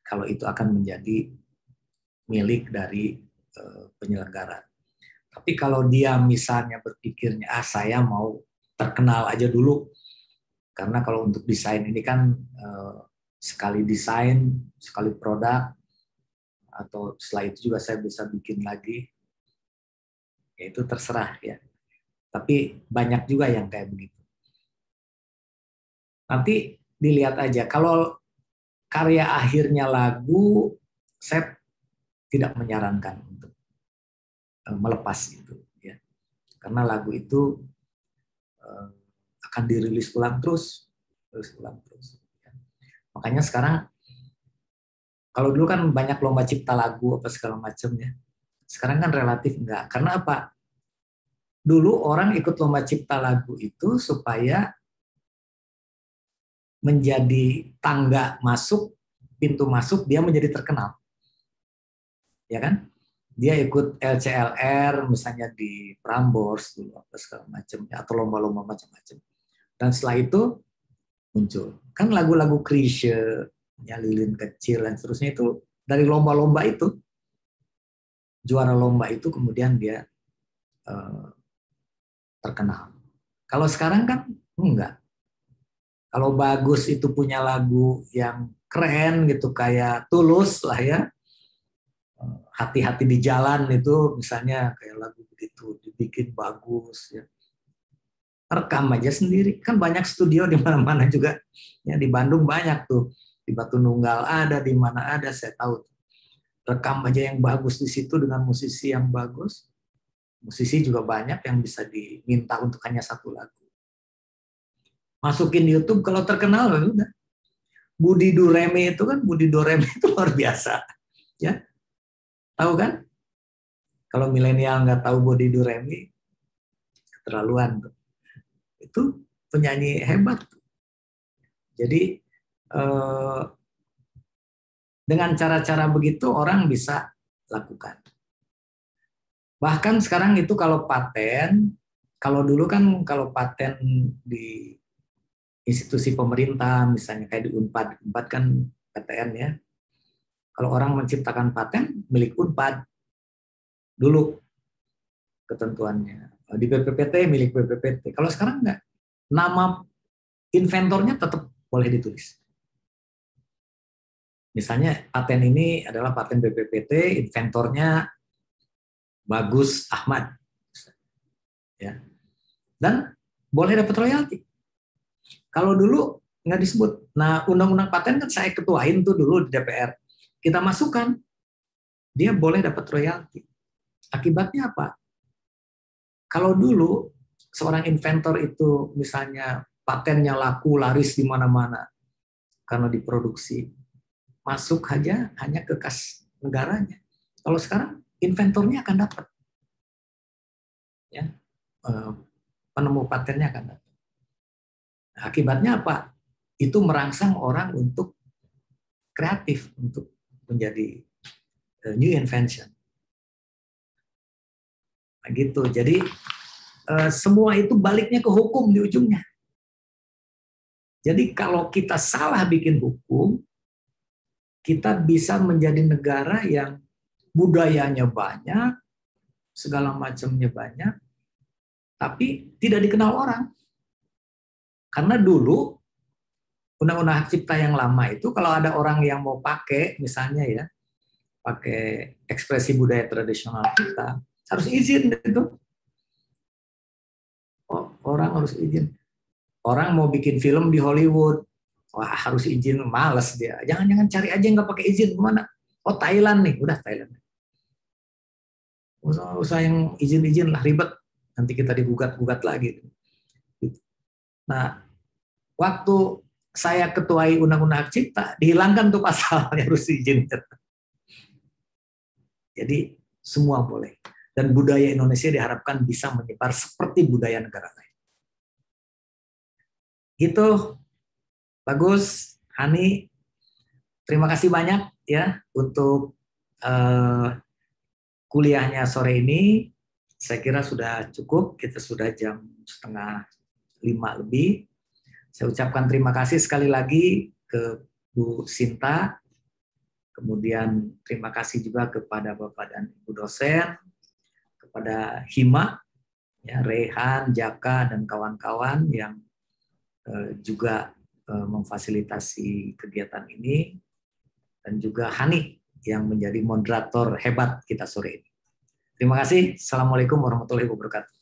kalau itu akan menjadi milik dari penyelenggara. Tapi kalau dia misalnya berpikirnya, saya mau terkenal aja dulu, karena kalau untuk desain ini kan sekali desain, sekali produk, atau setelah itu juga saya bisa bikin lagi, ya itu terserah ya. Tapi banyak juga yang kayak begitu. Nanti dilihat aja, kalau karya akhirnya lagu, saya tidak menyarankan untuk melepas itu, ya. Karena lagu itu akan dirilis ulang terus. Ya. Makanya sekarang, kalau dulu kan banyak lomba cipta lagu apa segala macamnya. Sekarang kan relatif enggak. Karena apa? Dulu orang ikut lomba cipta lagu itu supaya menjadi tangga masuk, pintu masuk, dia menjadi terkenal. Ya kan? Dia ikut LCLR misalnya di Prambors dulu apa segala macamnya, atau lomba-lomba macam-macam. Dan setelah itu muncul. Kan lagu-lagu Chrisye, ya Lilin Kecil dan seterusnya itu dari lomba-lomba itu, juara lomba itu kemudian dia terkenal. Kalau sekarang kan enggak. Kalau bagus itu punya lagu yang keren gitu kayak Tulus lah ya, hati-hati di jalan itu misalnya kayak lagu begitu dibikin bagus ya. Rekam aja sendiri, kan banyak studio di mana-mana juga ya, di Bandung banyak tuh, di Batu Nunggal ada, di mana ada, saya tahu. Rekam aja yang bagus di situ dengan musisi yang bagus. Musisi juga banyak yang bisa diminta untuk hanya satu lagu. Masukin di YouTube, kalau terkenal udah. Budi Duremi itu kan, Budi Duremi itu luar biasa. Ya, tahu kan? Kalau milenial nggak tahu Budi Duremi, keterlaluan tuh. Itu penyanyi hebat. Jadi dengan cara-cara begitu orang bisa lakukan. Bahkan sekarang itu kalau paten, kalau dulu kan kalau paten di institusi pemerintah, misalnya kayak di Unpad, Unpad kan PTN ya. Kalau orang menciptakan paten milik Unpad dulu ketentuannya. Di BPPT milik BPPT. Kalau sekarang enggak. Nama inventornya tetap boleh ditulis. Misalnya paten ini adalah paten BPPT, inventornya Bagus Ahmad. Ya. Dan boleh dapat royalti. Kalau dulu nggak disebut. Nah, undang-undang paten kan saya ketuain tuh dulu di DPR. Kita masukkan, dia boleh dapat royalti. Akibatnya apa? Kalau dulu seorang inventor itu misalnya patennya laku, laris di mana-mana karena diproduksi, masuk aja hanya ke kas negaranya. Kalau sekarang inventornya akan dapat, ya, penemu patennya akan dapat. Akibatnya apa? Itu merangsang orang untuk kreatif, untuk menjadi new invention. Nah, gitu. Jadi semua itu baliknya ke hukum di ujungnya. Jadi kalau kita salah bikin hukum, kita bisa menjadi negara yang budayanya banyak, segala macamnya banyak, tapi tidak dikenal orang. Karena dulu undang-undang hak cipta yang lama itu kalau ada orang yang mau pakai, misalnya ya, pakai ekspresi budaya tradisional kita, harus izin itu. Orang harus izin. Orang mau bikin film di Hollywood, wah harus izin, males dia. Jangan-jangan cari aja nggak pakai izin, kemana? Oh Thailand nih, udah Thailand. Usah yang izin-izin lah, ribet. Nanti kita digugat-gugat lagi. Nah, waktu saya ketuai undang-undang hak cipta, dihilangkan tuh pasalnya harus izin. Jadi semua boleh. Dan budaya Indonesia diharapkan bisa menyebar seperti budaya negara lain. Gitu, bagus, Hani. Terima kasih banyak ya untuk kuliahnya sore ini. Saya kira sudah cukup, kita sudah jam 4:30 lebih. Saya ucapkan terima kasih sekali lagi ke Bu Sinta, kemudian terima kasih juga kepada Bapak dan Ibu dosen, kepada Hima, ya, Rehan, Jaka, dan kawan-kawan yang juga memfasilitasi kegiatan ini, dan juga Hani yang menjadi moderator hebat kita sore ini. Terima kasih. Assalamualaikum warahmatullahi wabarakatuh.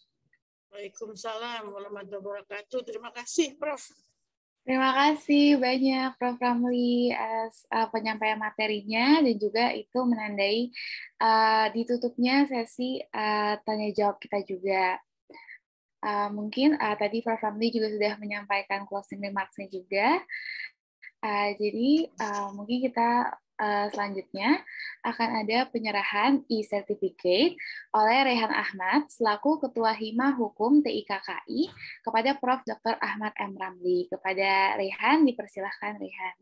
Waalaikumsalam warahmatullahi wabarakatuh. Terima kasih, Prof. Terima kasih banyak Prof. Ramli atas penyampaian materinya dan juga itu menandai ditutupnya sesi tanya jawab kita juga. Mungkin tadi Prof. Ramli juga sudah menyampaikan closing remarks-nya juga. Jadi mungkin kita selanjutnya akan ada penyerahan e-certificate oleh Rehan Ahmad selaku Ketua Hima Hukum TIKKI kepada Prof. Dr. Ahmad M. Ramli. Kepada Rehan, dipersilahkan Rehan.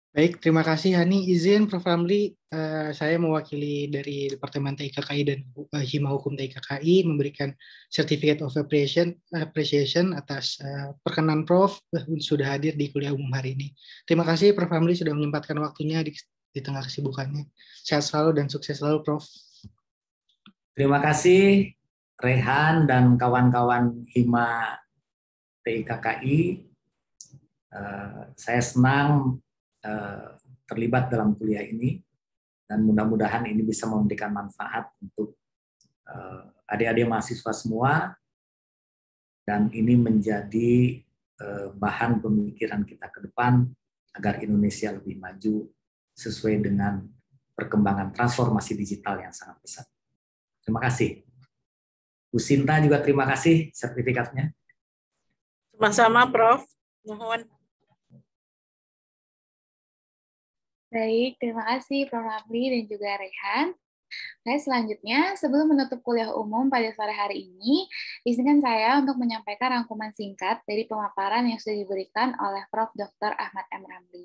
Baik, terima kasih Hani. Izin Prof. Ramli, saya mewakili dari Departemen TIKKI dan Hima Hukum TIKKI memberikan Certificate of Appreciation atas perkenan Prof. Sudah hadir di kuliah umum hari ini. Terima kasih Prof. Ramli sudah menyempatkan waktunya di tengah kesibukannya. Sehat selalu dan sukses selalu Prof. Terima kasih Rehan dan kawan-kawan Hima TIKKI. Saya senang terlibat dalam kuliah ini. Dan mudah-mudahan ini bisa memberikan manfaat untuk adik-adik mahasiswa semua, dan ini menjadi bahan pemikiran kita ke depan agar Indonesia lebih maju sesuai dengan perkembangan transformasi digital yang sangat pesat. Terima kasih. Bu Sinta juga terima kasih sertifikatnya. Sama-sama, Prof. Mohon. Baik, terima kasih Prof. Ramli dan juga Rehan. Oke, selanjutnya, sebelum menutup kuliah umum pada sore hari ini, izinkan saya untuk menyampaikan rangkuman singkat dari pemaparan yang sudah diberikan oleh Prof. Dr. Ahmad M. Ramli.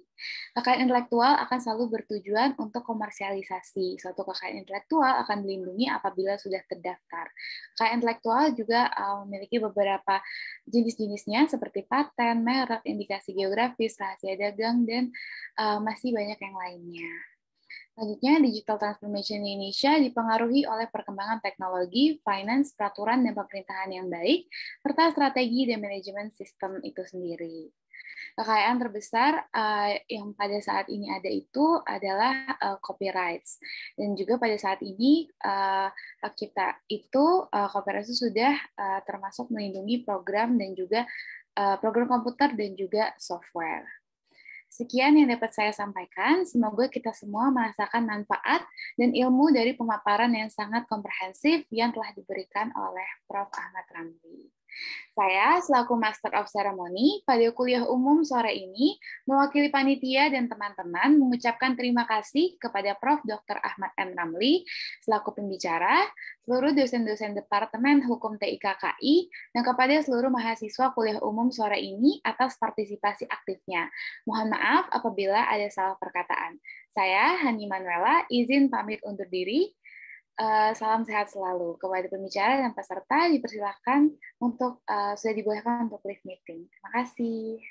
Kekayaan intelektual akan selalu bertujuan untuk komersialisasi. Suatu kekayaan intelektual akan dilindungi apabila sudah terdaftar. Kekayaan intelektual juga memiliki beberapa jenis-jenisnya seperti paten, merek, indikasi geografis, rahasia dagang, dan masih banyak yang lainnya. Selanjutnya, digital transformation di Indonesia dipengaruhi oleh perkembangan teknologi, finance, peraturan, dan pemerintahan yang baik, serta strategi dan manajemen sistem itu sendiri. Kekayaan terbesar yang pada saat ini ada itu adalah copyrights. Dan juga pada saat ini hak cipta itu, copyright itu sudah termasuk melindungi program dan juga program komputer dan juga software. Sekian yang dapat saya sampaikan. Semoga kita semua merasakan manfaat dan ilmu dari pemaparan yang sangat komprehensif yang telah diberikan oleh Prof. Ahmad Ramli. Saya, selaku Master of Ceremony, pada kuliah umum sore ini, mewakili panitia dan teman-teman mengucapkan terima kasih kepada Prof. Dr. Ahmad M. Ramli, selaku pembicara, seluruh dosen-dosen Departemen Hukum TIKKI, dan kepada seluruh mahasiswa kuliah umum sore ini atas partisipasi aktifnya. Mohon maaf apabila ada salah perkataan. Saya, Hani Manuela, izin pamit undur diri. Salam sehat selalu. Kepada pembicara dan peserta dipersilakan untuk sudah dibolehkan untuk live meeting. Terima kasih.